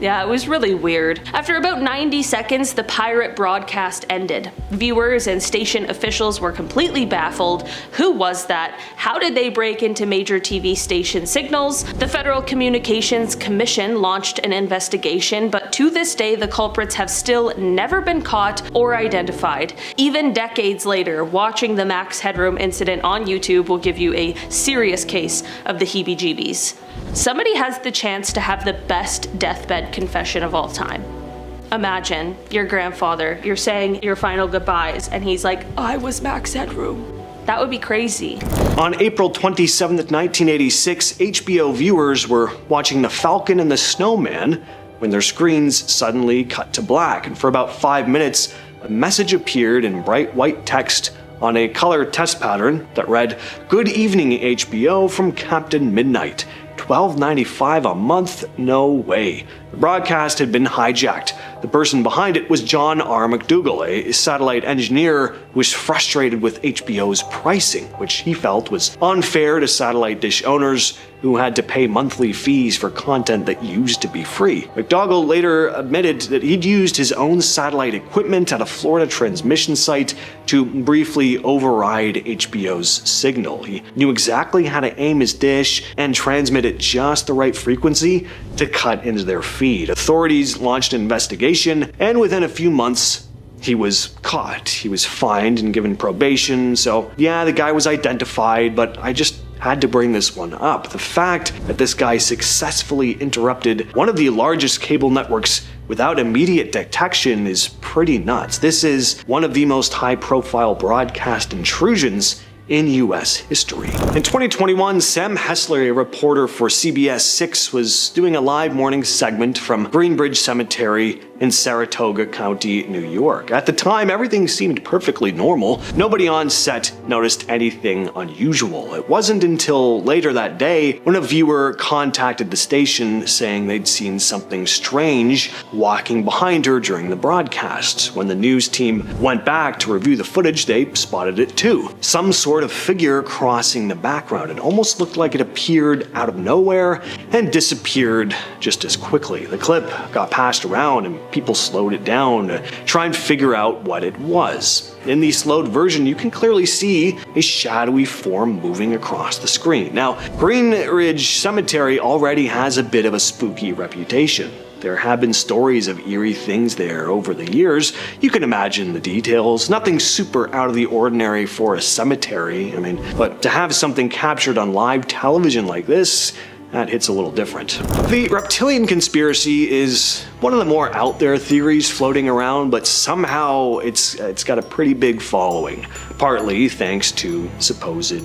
Yeah, it was really weird. After about 90 seconds, the pirate broadcast ended. Viewers and station officials were completely baffled. Who was that? How did they break into major TV station signals? The Federal Communications Commission launched an investigation, but to this day, the culprits have still never been caught or identified. Even decades later, watching the Max Headroom incident on YouTube will give you a serious case of the heebie-jeebies. Somebody has the chance to have the best deathbed confession of all time. Imagine your grandfather, you're saying your final goodbyes, and he's like, "I was Max Headroom." That would be crazy. On April 27th, 1986, HBO viewers were watching The Falcon and the Snowman when their screens suddenly cut to black, and for about 5 minutes, a message appeared in bright white text on a color test pattern that read, "Good evening, HBO, from Captain Midnight. $12.95 a month? No way." The broadcast had been hijacked. The person behind it was John R. McDougall, a satellite engineer who was frustrated with HBO's pricing, which he felt was unfair to satellite dish owners who had to pay monthly fees for content that used to be free. McDougall later admitted that he'd used his own satellite equipment at a Florida transmission site to briefly override HBO's signal. He knew exactly how to aim his dish and transmit at just the right frequency to cut into their feed. Authorities launched an investigation, and within a few months, he was caught. He was fined and given probation, so yeah, the guy was identified, but I just had to bring this one up. The fact that this guy successfully interrupted one of the largest cable networks without immediate detection is pretty nuts. This is one of the most high-profile broadcast intrusions in US history. In 2021, Sam Hessler, a reporter for CBS 6, was doing a live morning segment from Greenbridge Cemetery in Saratoga County, New York. At the time, everything seemed perfectly normal. Nobody on set noticed anything unusual. It wasn't until later that day when a viewer contacted the station saying they'd seen something strange walking behind her during the broadcast. When the news team went back to review the footage, they spotted it too. Some sort of figure crossing the background. It almost looked like it appeared out of nowhere and disappeared just as quickly. The clip got passed around and people slowed it down to try and figure out what it was. In the slowed version, you can clearly see a shadowy form moving across the screen. Now, Greenridge Cemetery already has a bit of a spooky reputation. There have been stories of eerie things there over the years. You can imagine the details. Nothing super out of the ordinary for a cemetery. But to have something captured on live television like this, that hits a little different. The reptilian conspiracy is one of the more out there theories floating around, but somehow it's got a pretty big following, partly thanks to supposed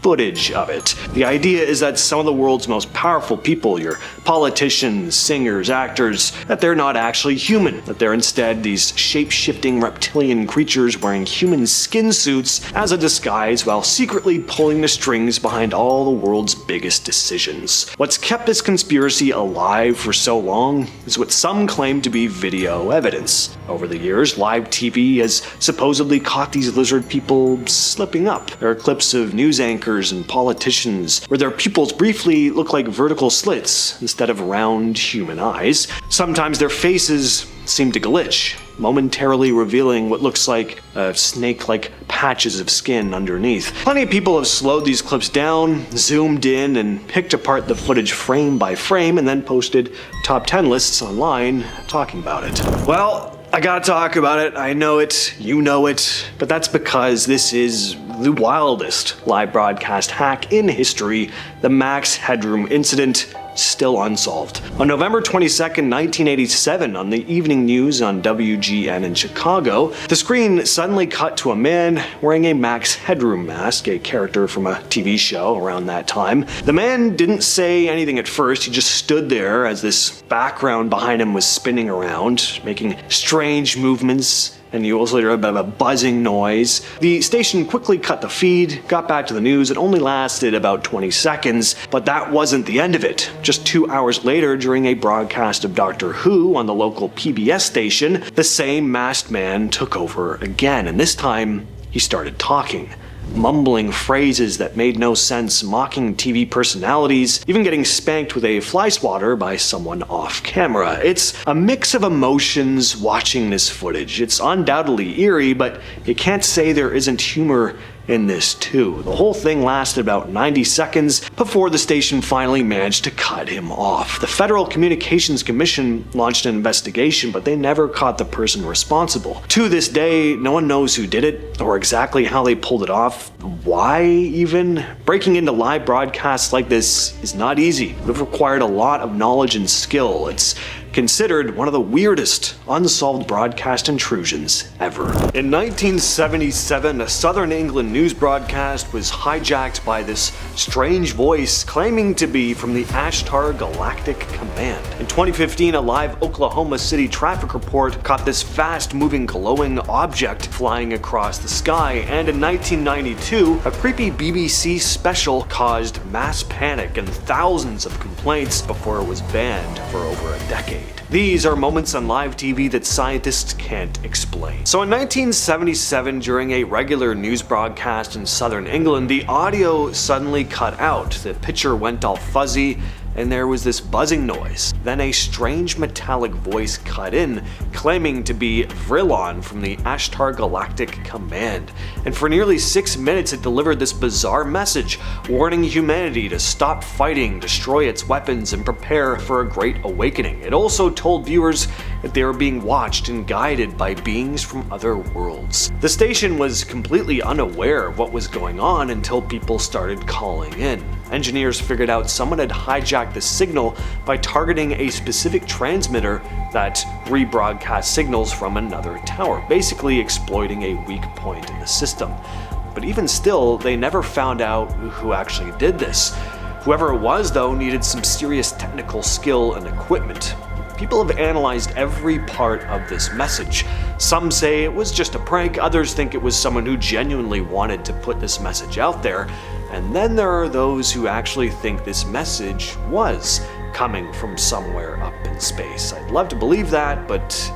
footage of it. The idea is that some of the world's most powerful people, your politicians, singers, actors, that they're not actually human, that they're instead these shape-shifting reptilian creatures wearing human skin suits as a disguise while secretly pulling the strings behind all the world's biggest decisions. What's kept this conspiracy alive for so long is what some claim to be video evidence. Over the years, live TV has supposedly caught these lizard people slipping up. There are clips of news anchors and politicians where their pupils briefly look like vertical slits instead of round human eyes. Sometimes their faces seem to glitch, momentarily revealing what looks like snake-like patches of skin underneath. Plenty of people have slowed these clips down, zoomed in, and picked apart the footage frame by frame, and then posted top 10 lists online talking about it. Well, I gotta talk about it. I know it, you know it, but that's because this is the wildest live broadcast hack in history, the Max Headroom Incident, still unsolved. On November 22nd, 1987, on the evening news on WGN in Chicago, the screen suddenly cut to a man wearing a Max Headroom mask, a character from a TV show around that time. The man didn't say anything at first, he just stood there as this background behind him was spinning around, making strange movements, and you also hear a bit of a buzzing noise. The station quickly cut the feed, got back to the news. It only lasted about 20 seconds, but that wasn't the end of it. Just 2 hours later, during a broadcast of Doctor Who on the local PBS station, the same masked man took over again, and this time he started talking, mumbling phrases that made no sense, mocking TV personalities, even getting spanked with a fly swatter by someone off camera. It's a mix of emotions watching this footage. It's undoubtedly eerie, but you can't say there isn't humor in this too. The whole thing lasted about 90 seconds before the station finally managed to cut him off. The Federal Communications Commission launched an investigation, but they never caught the person responsible. To this day, no one knows who did it or exactly how they pulled it off. Why even? Breaking into live broadcasts like this is not easy. It would have required a lot of knowledge and skill. It's considered one of the weirdest unsolved broadcast intrusions ever. In 1977, a Southern England news broadcast was hijacked by this strange voice claiming to be from the Ashtar Galactic Command. In 2015, a live Oklahoma City traffic report caught this fast-moving glowing object flying across the sky, and in 1992, a creepy BBC special caused mass panic and thousands of complaints before it was banned for over a decade. These are moments on live TV that scientists can't explain. So in 1977, during a regular news broadcast in southern England, the audio suddenly cut out. The picture went all fuzzy, and there was this buzzing noise. Then a strange metallic voice cut in, claiming to be Vrillon from the Ashtar Galactic Command. And for nearly 6 minutes it delivered this bizarre message, warning humanity to stop fighting, destroy its weapons, and prepare for a great awakening. It also told viewers that they were being watched and guided by beings from other worlds. The station was completely unaware of what was going on until people started calling in. Engineers figured out someone had hijacked the signal by targeting a specific transmitter that rebroadcast signals from another tower, basically exploiting a weak point in the system. But even still, they never found out who actually did this. Whoever it was, though, needed some serious technical skill and equipment. People have analyzed every part of this message. Some say it was just a prank, others think it was someone who genuinely wanted to put this message out there, and then there are those who actually think this message was coming from somewhere up in space. I'd love to believe that, but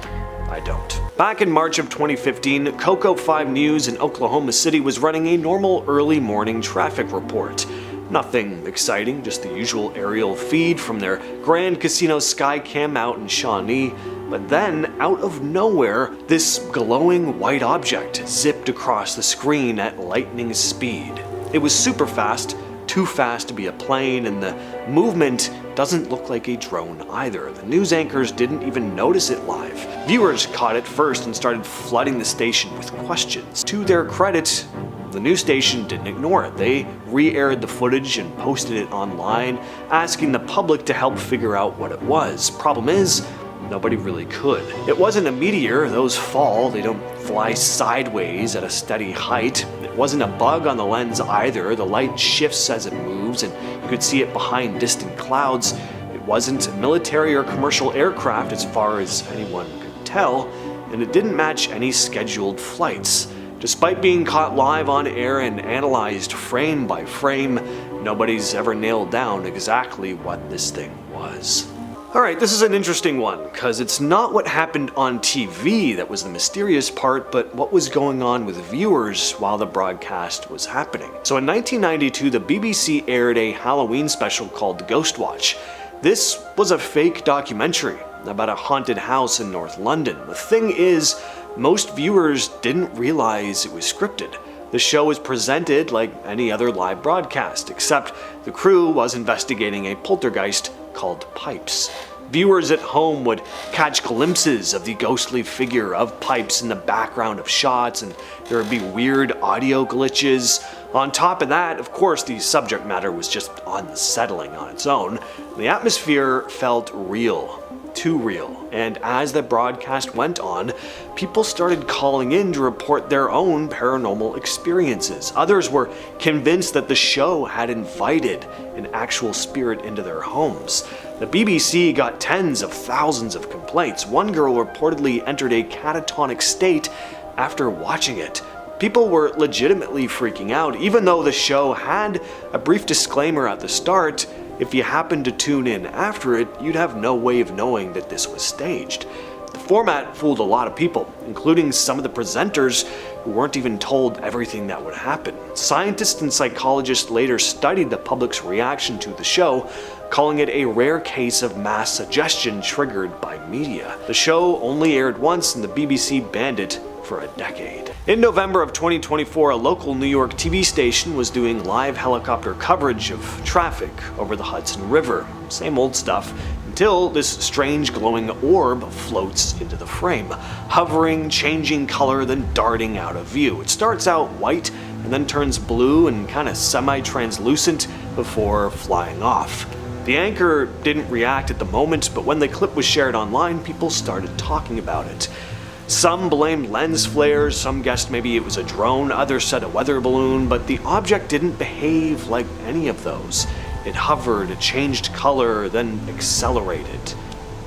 I don't. Back in March of 2015, Coco 5 News in Oklahoma City was running a normal early morning traffic report. Nothing exciting, just the usual aerial feed from their Grand Casino Skycam out in Shawnee. But then, out of nowhere, this glowing white object zipped across the screen at lightning speed. It was super fast, too fast to be a plane, and the movement doesn't look like a drone either. The news anchors didn't even notice it live. Viewers caught it first and started flooding the station with questions. To their credit, the news station didn't ignore it. They re-aired the footage and posted it online, asking the public to help figure out what it was. Problem is, nobody really could. It wasn't a meteor, those fall, they don't fly sideways at a steady height. It It wasn't a bug on the lens either. The light shifts as it moves, and you could see it behind distant clouds. It wasn't a military or commercial aircraft as far as anyone could tell, and it didn't match any scheduled flights. Despite being caught live on air and analyzed frame by frame, nobody's ever nailed down exactly what this thing was. Alright, this is an interesting one, because it's not what happened on TV that was the mysterious part, but what was going on with viewers while the broadcast was happening. So in 1992, the BBC aired a Halloween special called Ghost Watch. This was a fake documentary about a haunted house in North London. The thing is, most viewers didn't realize it was scripted. The show was presented like any other live broadcast, except the crew was investigating a poltergeist called Pipes. Viewers at home would catch glimpses of the ghostly figure of Pipes in the background of shots, and there would be weird audio glitches. On top of that, of course, the subject matter was just unsettling on its own. The atmosphere felt real. Too real. And as the broadcast went on, people started calling in to report their own paranormal experiences. Others were convinced that the show had invited an actual spirit into their homes. The BBC got tens of thousands of complaints. One girl reportedly entered a catatonic state after watching it. People were legitimately freaking out, even though the show had a brief disclaimer at the start. If you happened to tune in after it, you'd have no way of knowing that this was staged. The format fooled a lot of people, including some of the presenters who weren't even told everything that would happen. Scientists and psychologists later studied the public's reaction to the show, calling it a rare case of mass suggestion triggered by media. The show only aired once, and the BBC banned it for a decade. In November of 2024, a local New York TV station was doing live helicopter coverage of traffic over the Hudson River. Same old stuff, until this strange glowing orb floats into the frame, hovering, changing color, then darting out of view. It starts out white and then turns blue and kind of semi-translucent before flying off. The anchor didn't react at the moment, but when the clip was shared online, people started talking about it. Some blamed lens flares, some guessed maybe it was a drone, others said a weather balloon, but the object didn't behave like any of those. It hovered, it changed color, then accelerated.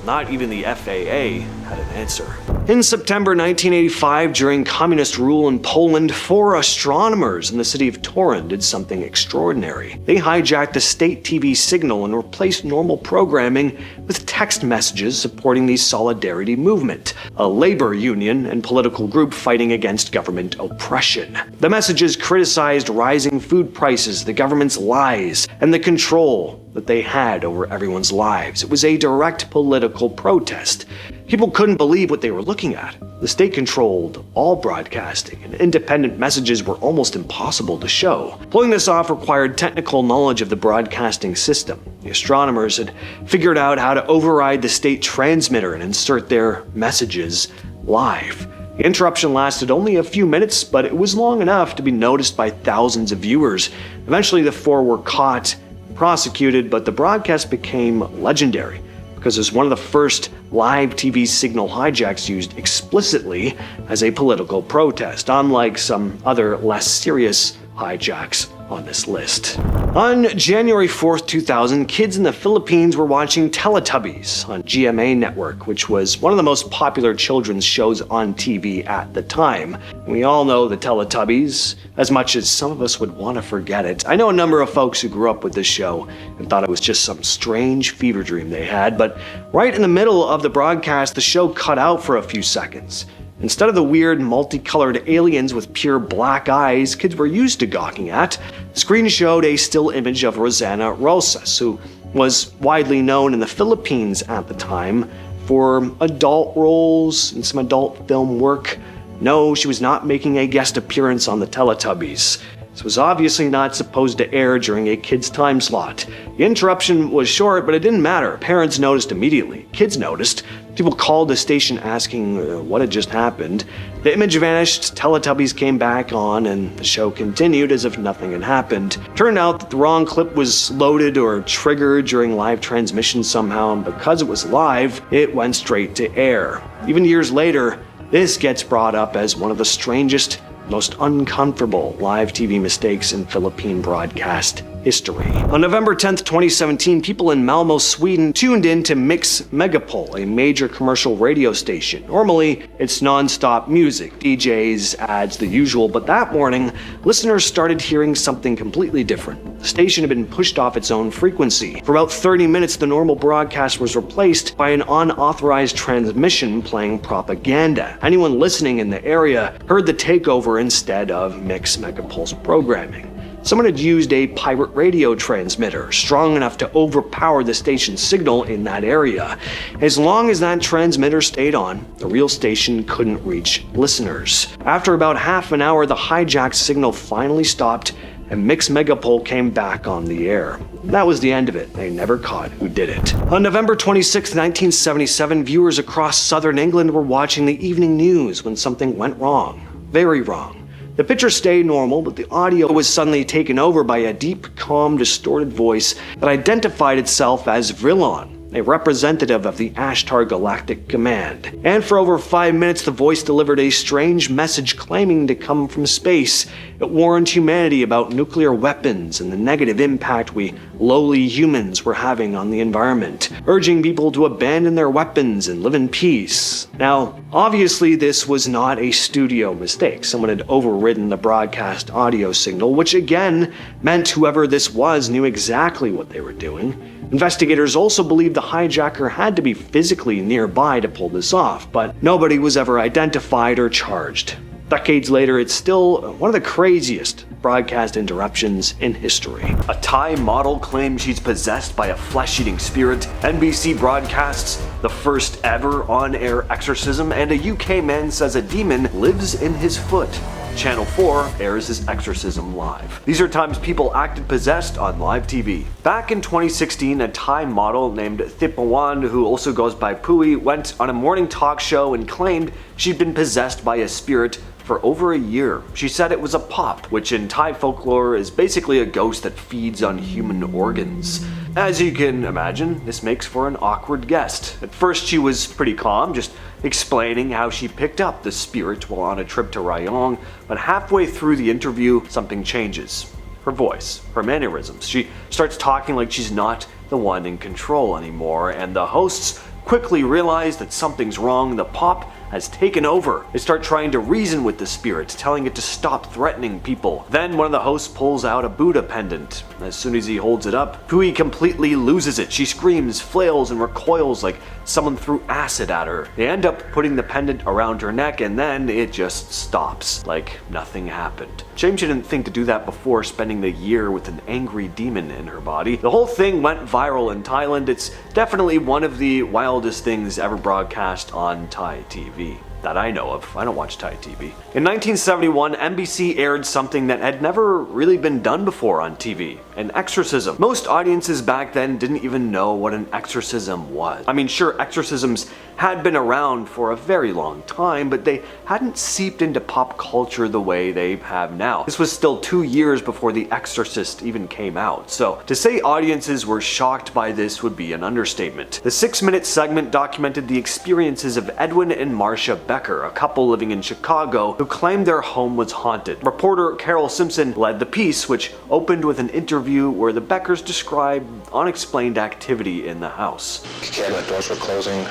Not even the FAA had an answer. In September 1985, during communist rule in Poland, 4 astronomers in the city of Torun did something extraordinary. They hijacked the state TV signal and replaced normal programming with text messages supporting the Solidarity Movement, a labor union and political group fighting against government oppression. The messages criticized rising food prices, the government's lies, and the control that they had over everyone's lives. It was a direct political protest. People couldn't believe what they were looking at. The state controlled all broadcasting, and independent messages were almost impossible to show. Pulling this off required technical knowledge of the broadcasting system. The astronomers had figured out how to override the state transmitter and insert their messages live. The interruption lasted only a few minutes, but it was long enough to be noticed by thousands of viewers. Eventually, the 4 were caught, prosecuted, but the broadcast became legendary because it was one of the first live TV signal hijacks used explicitly as a political protest, unlike some other less serious hijacks on this list. On January 4th, 2000, kids in the Philippines were watching Teletubbies on GMA Network, which was one of the most popular children's shows on TV at the time. We all know the Teletubbies, as much as some of us would want to forget it. I know a number of folks who grew up with this show and thought it was just some strange fever dream they had, but right in the middle of the broadcast, the show cut out for a few seconds. Instead of the weird, multicolored aliens with pure black eyes kids were used to gawking at, the screen showed a still image of Rosanna Rosas, who was widely known in the Philippines at the time for adult roles and some adult film work. No, she was not making a guest appearance on the Teletubbies. This was obviously not supposed to air during a kid's time slot. The interruption was short, but it didn't matter. Parents noticed immediately. Kids noticed. People called the station asking what had just happened. The image vanished, Teletubbies came back on, and the show continued as if nothing had happened. Turned out that the wrong clip was loaded or triggered during live transmission somehow, and because it was live, it went straight to air. Even years later, this gets brought up as one of the strangest most uncomfortable live TV mistakes in Philippine broadcast history. On November 10th, 2017, people in Malmö, Sweden tuned in to Mix Megapol, a major commercial radio station. Normally, it's non-stop music, DJs, ads, the usual, but that morning, listeners started hearing something completely different. The station had been pushed off its own frequency. For about 30 minutes, the normal broadcast was replaced by an unauthorized transmission playing propaganda. Anyone listening in the area heard the takeover instead of Mix Megapol's programming. Someone had used a pirate radio transmitter, strong enough to overpower the station's signal in that area. As long as that transmitter stayed on, the real station couldn't reach listeners. After about half an hour, the hijack signal finally stopped, and Mix Megapol came back on the air. That was the end of it. They never caught who did it. On November 26, 1977, viewers across southern England were watching the evening news when something went wrong. Very wrong. The picture stayed normal, but the audio was suddenly taken over by a deep, calm, distorted voice that identified itself as Vrilon, a representative of the Ashtar Galactic Command. And for over 5 minutes, the voice delivered a strange message claiming to come from space. It warned humanity about nuclear weapons and the negative impact we lowly humans were having on the environment, urging people to abandon their weapons and live in peace. Now, obviously this was not a studio mistake. Someone had overridden the broadcast audio signal, which again meant whoever this was knew exactly what they were doing. Investigators also believed the hijacker had to be physically nearby to pull this off, but nobody was ever identified or charged. Decades later, it's still one of the craziest broadcast interruptions in history. A Thai model claims she's possessed by a flesh-eating spirit. NBC broadcasts the first ever on-air exorcism, and a UK man says a demon lives in his foot. Channel 4 airs his exorcism live. These are times people acted possessed on live TV. Back in 2016, a Thai model named Thipawan, who also goes by Pui, went on a morning talk show and claimed she'd been possessed by a spirit for over a year. She said it was a pop, which in Thai folklore is basically a ghost that feeds on human organs. As you can imagine, this makes for an awkward guest. At first she was pretty calm, just explaining how she picked up the spirit while on a trip to Rayong, but halfway through the interview, something changes. Her voice, her mannerisms. She starts talking like she's not the one in control anymore, and the hosts quickly realize that something's wrong. The pop has taken over. They start trying to reason with the spirit, telling it to stop threatening people. Then one of the hosts pulls out a Buddha pendant. As soon as he holds it up, Pui completely loses it. She screams, flails, and recoils like someone threw acid at her. They end up putting the pendant around her neck, and then it just stops, like nothing happened. Shame she didn't think to do that before spending the year with an angry demon in her body. The whole thing went viral in Thailand. It's definitely one of the wildest things ever broadcast on Thai TV. That I know of. I don't watch Thai TV. In 1971, NBC aired something that had never really been done before on TV, an exorcism. Most audiences back then didn't even know what an exorcism was. I mean, sure, exorcisms had been around for a very long time, but they hadn't seeped into pop culture the way they have now. This was still 2 years before The Exorcist even came out, so to say audiences were shocked by this would be an understatement. The 6-minute segment documented the experiences of Edwin and Marcia Becker, a couple living in Chicago who claimed their home was haunted. Reporter Carol Simpson led the piece, which opened with an interview where the Beckers described unexplained activity in the house. Cabinet doors were closing,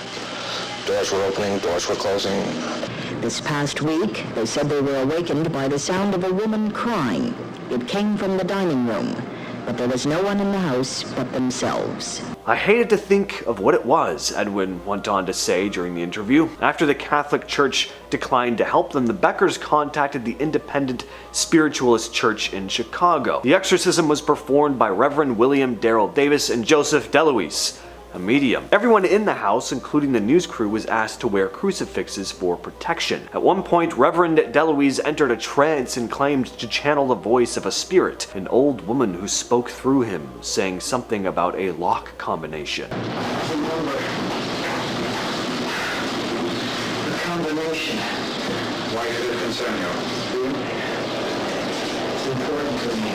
doors were opening, doors were closing. This past week, they said they were awakened by the sound of a woman crying. It came from the dining room, but there was no one in the house but themselves. I hated to think of what it was, Edwin went on to say during the interview. After the Catholic Church declined to help them, the Beckers contacted the Independent Spiritualist Church in Chicago. The exorcism was performed by Reverend William Darrell Davis and Joseph DeLuise, a medium. Everyone in the house, including the news crew, was asked to wear crucifixes for protection. At one point, Reverend DeLuise entered a trance and claimed to channel the voice of a spirit, an old woman who spoke through him, saying something about a lock combination. Remember, the combination. Why did it concern you? It's important to me.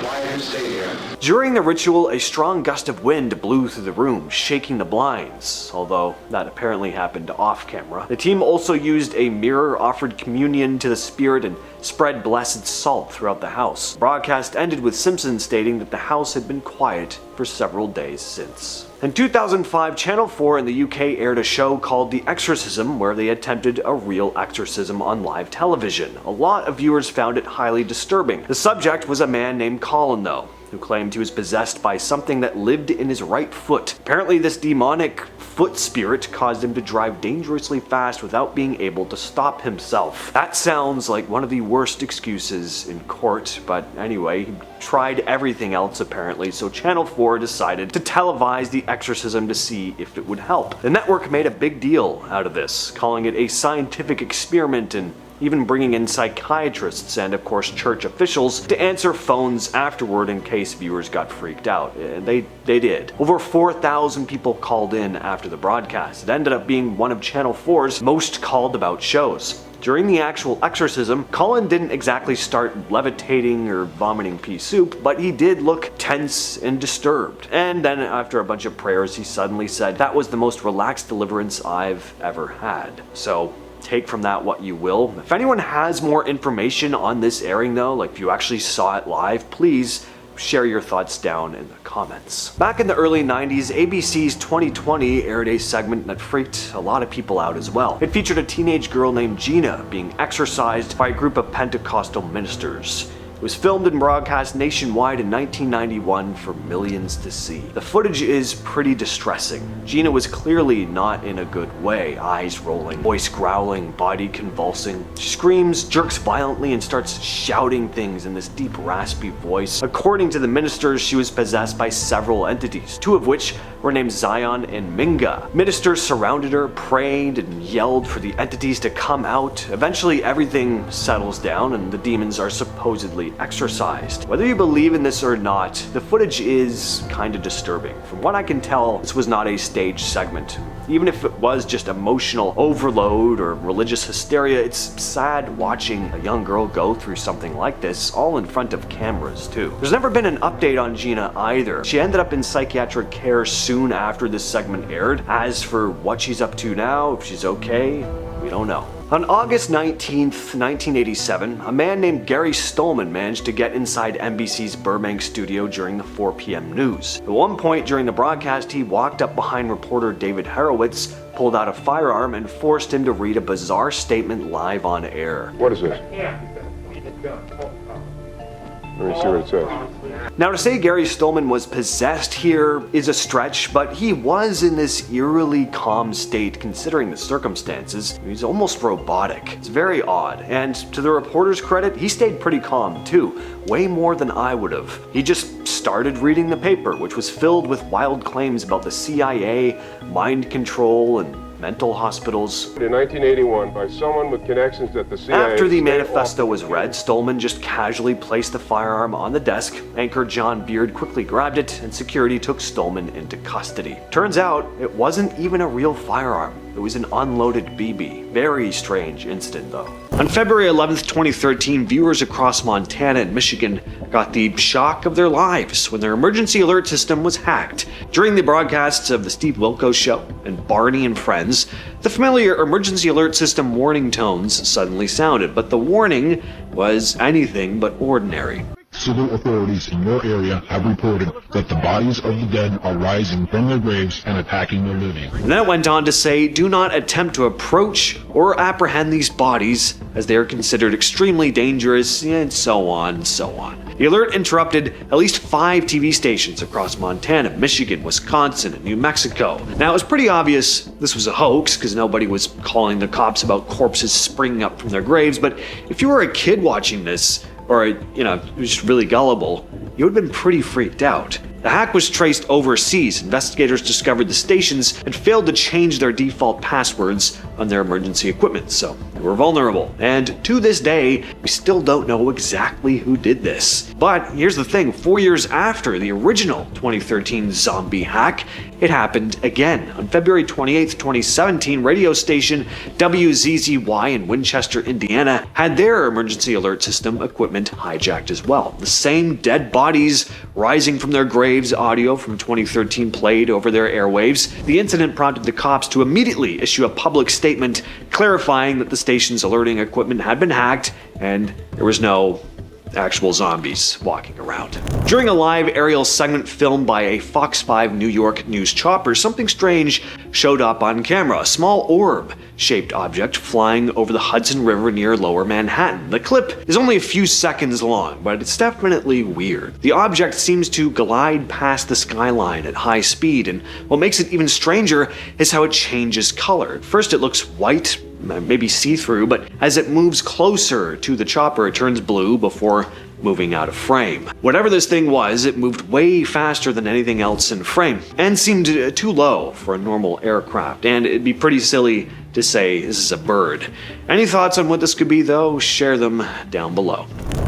Why can stay here. During the ritual, a strong gust of wind blew through the room, shaking the blinds, although that apparently happened off camera. The team also used a mirror, offered communion to the spirit, and spread blessed salt throughout the house. The broadcast ended with Simpson stating that the house had been quiet for several days since. In 2005, Channel 4 in the UK aired a show called The Exorcism, where they attempted a real exorcism on live television. A lot of viewers found it highly disturbing. The subject was a man named Colin, though, who claimed he was possessed by something that lived in his right foot. Apparently, this demonic foot spirit caused him to drive dangerously fast without being able to stop himself. That sounds like one of the worst excuses in court, but anyway, he tried everything else apparently, so Channel 4 decided to televise the exorcism to see if it would help. The network made a big deal out of this, calling it a scientific experiment and even bringing in psychiatrists and, of course, church officials to answer phones afterward in case viewers got freaked out. They did. Over 4,000 people called in after the broadcast. It ended up being one of Channel 4's most called about shows. During the actual exorcism, Colin didn't exactly start levitating or vomiting pea soup, but he did look tense and disturbed. And then after a bunch of prayers, he suddenly said, "That was the most relaxed deliverance I've ever had." So take from that what you will. If anyone has more information on this airing though, like if you actually saw it live, please share your thoughts down in the comments. Back in the early 90s, ABC's 2020 aired a segment that freaked a lot of people out as well. It featured a teenage girl named Gina being exorcised by a group of Pentecostal ministers. It was filmed and broadcast nationwide in 1991 for millions to see. The footage is pretty distressing. Gina was clearly not in a good way, eyes rolling, voice growling, body convulsing. She screams, jerks violently, and starts shouting things in this deep, raspy voice. According to the ministers, she was possessed by several entities, two of which were named Zion and Minga. Ministers surrounded her, prayed, and yelled for the entities to come out. Eventually, everything settles down and the demons are supposedly exorcised. Whether you believe in this or not, the footage is kinda disturbing. From what I can tell, this was not a staged segment. Even if it was just emotional overload or religious hysteria, it's sad watching a young girl go through something like this, all in front of cameras too. There's never been an update on Gina either. She ended up in psychiatric care soon after this segment aired. As for what she's up to now, if she's okay, we don't know. On August 19th, 1987, a man named Gary Stolman managed to get inside NBC's Burbank studio during the 4 p.m. news. At one point during the broadcast, he walked up behind reporter David Horowitz, pulled out a firearm, and forced him to read a bizarre statement live on air. What is this? Let me see what it says. Now, to say Gary Stolman was possessed here is a stretch, but he was in this eerily calm state considering the circumstances. He's almost robotic. It's very odd, and to the reporter's credit, he stayed pretty calm too, way more than I would have. He just started reading the paper, which was filled with wild claims about the CIA, mind control, and mental hospitals. In 1981, by someone with connections at the CIA. After the manifesto was read, Stolman just casually placed the firearm on the desk. Anchor John Beard quickly grabbed it, and security took Stolman into custody. Turns out, it wasn't even a real firearm. It was an unloaded BB. Very strange incident though. On February 11th, 2013, viewers across Montana and Michigan got the shock of their lives when their emergency alert system was hacked. During the broadcasts of The Steve Wilkos Show and Barney and Friends, the familiar emergency alert system warning tones suddenly sounded, but the warning was anything but ordinary. Civil authorities in your area have reported that the bodies of the dead are rising from their graves and attacking the living. And then it went on to say, do not attempt to approach or apprehend these bodies as they are considered extremely dangerous, and so on and so on. The alert interrupted at least 5 TV stations across Montana, Michigan, Wisconsin, and New Mexico. Now, it was pretty obvious this was a hoax because nobody was calling the cops about corpses springing up from their graves, but if you were a kid watching this, or, just really gullible, you would have been pretty freaked out. The hack was traced overseas. Investigators discovered the stations had failed to change their default passwords on their emergency equipment, so They were vulnerable, and to this day, we still don't know exactly who did this. But here's the thing, 4 years after the original 2013 zombie hack, it happened again. On February 28, 2017, radio station WZZY in Winchester, Indiana, had their emergency alert system equipment hijacked as well. The same dead bodies rising from their graves audio from 2013 played over their airwaves. The incident prompted the cops to immediately issue a public statement clarifying that the station's alerting equipment had been hacked and there was no actual zombies walking around. During a live aerial segment filmed by a Fox 5 New York news chopper, something strange showed up on camera. A small orb-shaped object flying over the Hudson River near Lower Manhattan. The clip is only a few seconds long, but it's definitely weird. The object seems to glide past the skyline at high speed, and what makes it even stranger is how it changes color. At first it looks white, maybe see-through, but as it moves closer to the chopper, it turns blue before moving out of frame. Whatever this thing was, it moved way faster than anything else in frame, and seemed too low for a normal aircraft, and it'd be pretty silly to say this is a bird. Any thoughts on what this could be though? Share them down below.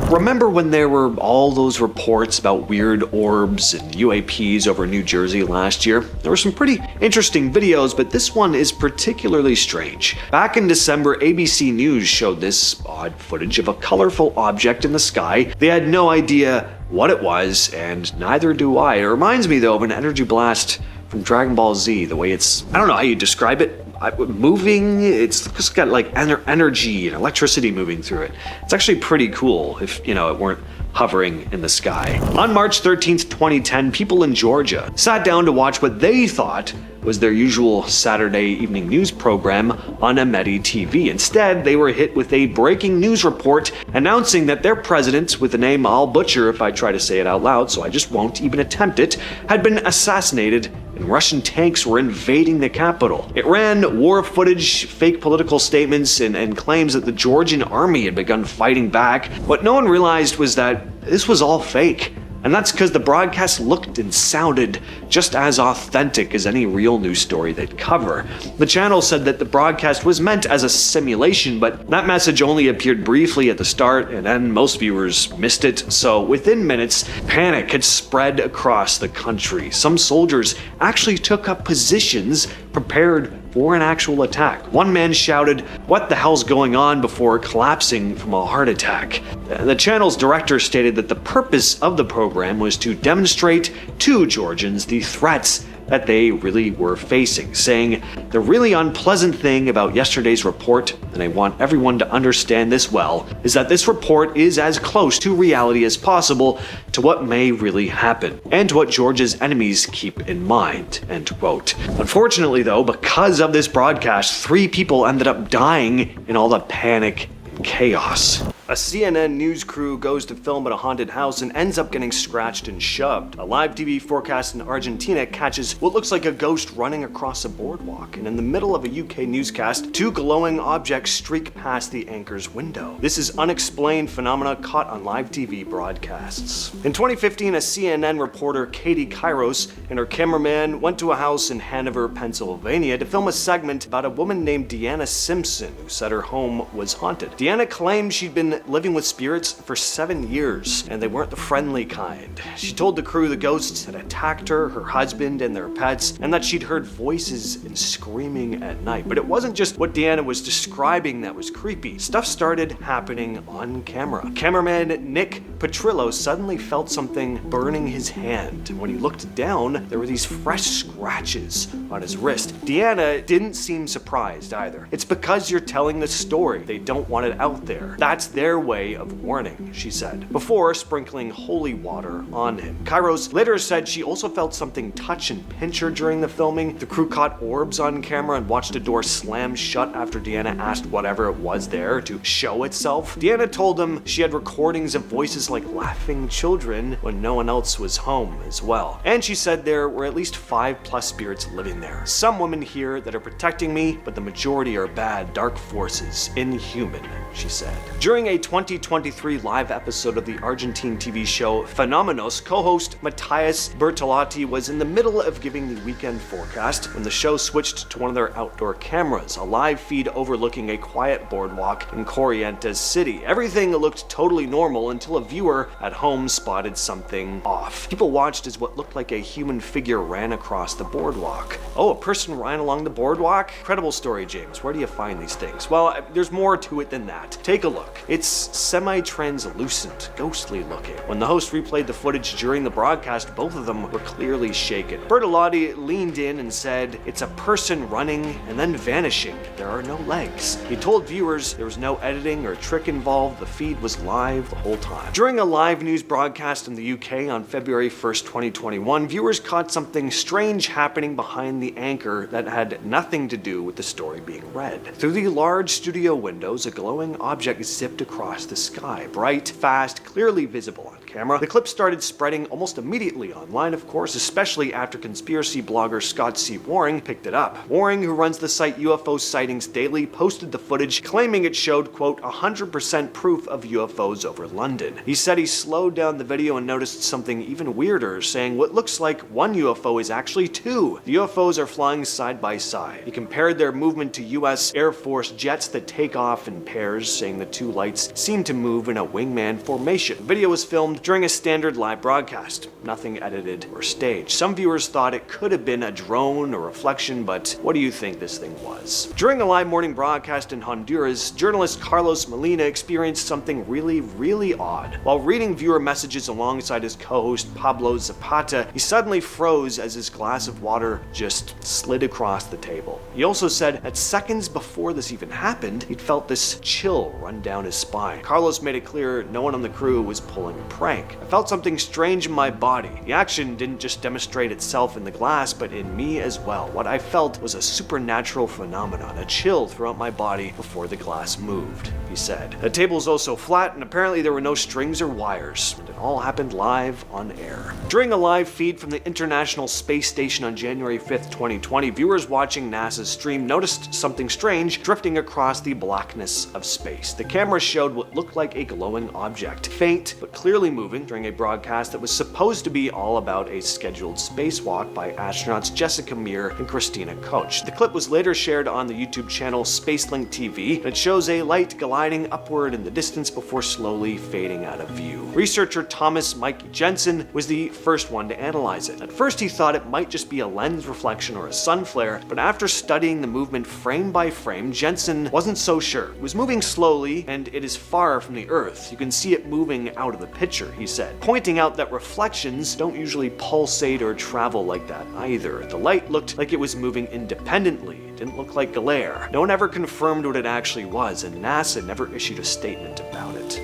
Remember when there were all those reports about weird orbs and UAPs over New Jersey last year? There were some pretty interesting videos, but this one is particularly strange. Back in December, ABC News showed this odd footage of a colorful object in the sky. They had no idea what it was, and neither do I. It reminds me though of an energy blast from Dragon Ball Z, the way it's, I don't know how you describe it, moving, it's just got like energy and electricity moving through it. It's actually pretty cool if, you know, it weren't hovering in the sky. On March 13th, 2010, people in Georgia sat down to watch what they thought was their usual Saturday evening news program on Ameti TV. Instead, they were hit with a breaking news report announcing that their president, with a name I'll butcher if I try to say it out loud, so I just won't even attempt it, had been assassinated and Russian tanks were invading the capital. It ran war footage, fake political statements, and claims that the Georgian army had begun fighting back. What no one realized was that this was all fake. And that's because the broadcast looked and sounded just as authentic as any real news story they'd cover. The channel said that the broadcast was meant as a simulation, but that message only appeared briefly at the start, and then most viewers missed it. So within minutes, panic had spread across the country. Some soldiers actually took up positions prepared for an actual attack. One man shouted, "What the hell's going on?" before collapsing from a heart attack. The channel's director stated that the purpose of the program was to demonstrate to Georgians the threats that they really were facing, saying, "The really unpleasant thing about yesterday's report, and I want everyone to understand this well, is that this report is as close to reality as possible to what may really happen, and to what Georgia's enemies keep in mind," end quote. Unfortunately though, because of this broadcast, 3 people ended up dying in all the panic and chaos. A CNN news crew goes to film at a haunted house and ends up getting scratched and shoved. A live TV forecast in Argentina catches what looks like a ghost running across a boardwalk, and in the middle of a UK newscast, 2 glowing objects streak past the anchor's window. This is unexplained phenomena caught on live TV broadcasts. In 2015, a CNN reporter, Katie Kairos, and her cameraman went to a house in Hanover, Pennsylvania to film a segment about a woman named Deanna Simpson who said her home was haunted. Deanna claimed she'd been living with spirits for 7 years, and they weren't the friendly kind. She told the crew the ghosts had attacked her, her husband, and their pets, and that she'd heard voices and screaming at night. But it wasn't just what Deanna was describing that was creepy. Stuff started happening on camera. Cameraman Nick Petrillo suddenly felt something burning his hand, and when he looked down, there were these fresh scratches on his wrist. Deanna didn't seem surprised either. "It's because you're telling the story. They don't want it out there. That's their way of warning," she said, before sprinkling holy water on him. Kairos later said she also felt something touch and pinch her during the filming. The crew caught orbs on camera and watched a door slam shut after Deanna asked whatever it was there to show itself. Deanna told them she had recordings of voices like laughing children when no one else was home as well. And she said there were at least 5+ spirits living there. "Some women here that are protecting me, but the majority are bad, dark forces, inhuman," she said. During a 2023 live episode of the Argentine TV show Fenómenos, co-host Matthias Bertolotti was in the middle of giving the weekend forecast when the show switched to one of their outdoor cameras, a live feed overlooking a quiet boardwalk in Corrientes City. Everything looked totally normal until a viewer at home spotted something off. People watched as what looked like a human figure ran across the boardwalk. Oh, a person ran along the boardwalk? Incredible story, James. Where do you find these things? Well, there's more to it than that. Take a look. It's semi-translucent, ghostly looking. When the host replayed the footage during the broadcast, both of them were clearly shaken. Bertolotti leaned in and said, "It's a person running and then vanishing. There are no legs." He told viewers there was no editing or trick involved. The feed was live the whole time. During a live news broadcast in the UK on February 1st, 2021, viewers caught something strange happening behind the anchor that had nothing to do with the story being read. Through the large studio windows, a glowing object zipped across the sky, bright, fast, clearly visible on camera. The clip started spreading almost immediately online, of course, especially after conspiracy blogger Scott C. Waring picked it up. Waring, who runs the site UFO Sightings Daily, posted the footage, claiming it showed, quote, 100% proof of UFOs over London. He said he slowed down the video and noticed something even weirder, saying what looks like one UFO is actually two. The UFOs are flying side by side. He compared their movement to US Air Force jets that take off in pairs, saying the two lights seem to move in a wingman formation. The video was filmed during a standard live broadcast, nothing edited or staged. Some viewers thought it could have been a drone or reflection, but what do you think this thing was? During a live morning broadcast in Honduras, journalist Carlos Molina experienced something really odd. While reading viewer messages alongside his co-host Pablo Zapata, he suddenly froze as his glass of water just slid across the table. He also said that seconds before this even happened, he'd felt this chill run down his spine. Carlos made it clear no one on the crew was pulling a prank. "I felt something strange in my body. The action didn't just demonstrate itself in the glass, but in me as well. What I felt was a supernatural phenomenon, a chill throughout my body before the glass moved," he said. The table was also flat, and apparently there were no strings or wires, and it all happened live on air. During a live feed from the International Space Station on January 5th, 2020, viewers watching NASA's stream noticed something strange drifting across the blackness of space. The camera showed what looked like a glowing object, faint but clearly moving during a broadcast that was supposed to be all about a scheduled spacewalk by astronauts Jessica Meir and Christina Koch. The clip was later shared on the YouTube channel Spacelink TV, and it shows a light gliding upward in the distance before slowly fading out of view. Researcher Thomas Mike Jensen was the first one to analyze it. At first he thought it might just be a lens reflection or a sun flare, but after studying the movement frame by frame, Jensen wasn't so sure. It was moving slowly, and it is far from the Earth. You can see it moving out of the picture, he said, pointing out that reflections don't usually pulsate or travel like that either. The light looked like it was moving independently. It didn't look like glare. No one ever confirmed what it actually was, and NASA never issued a statement about it.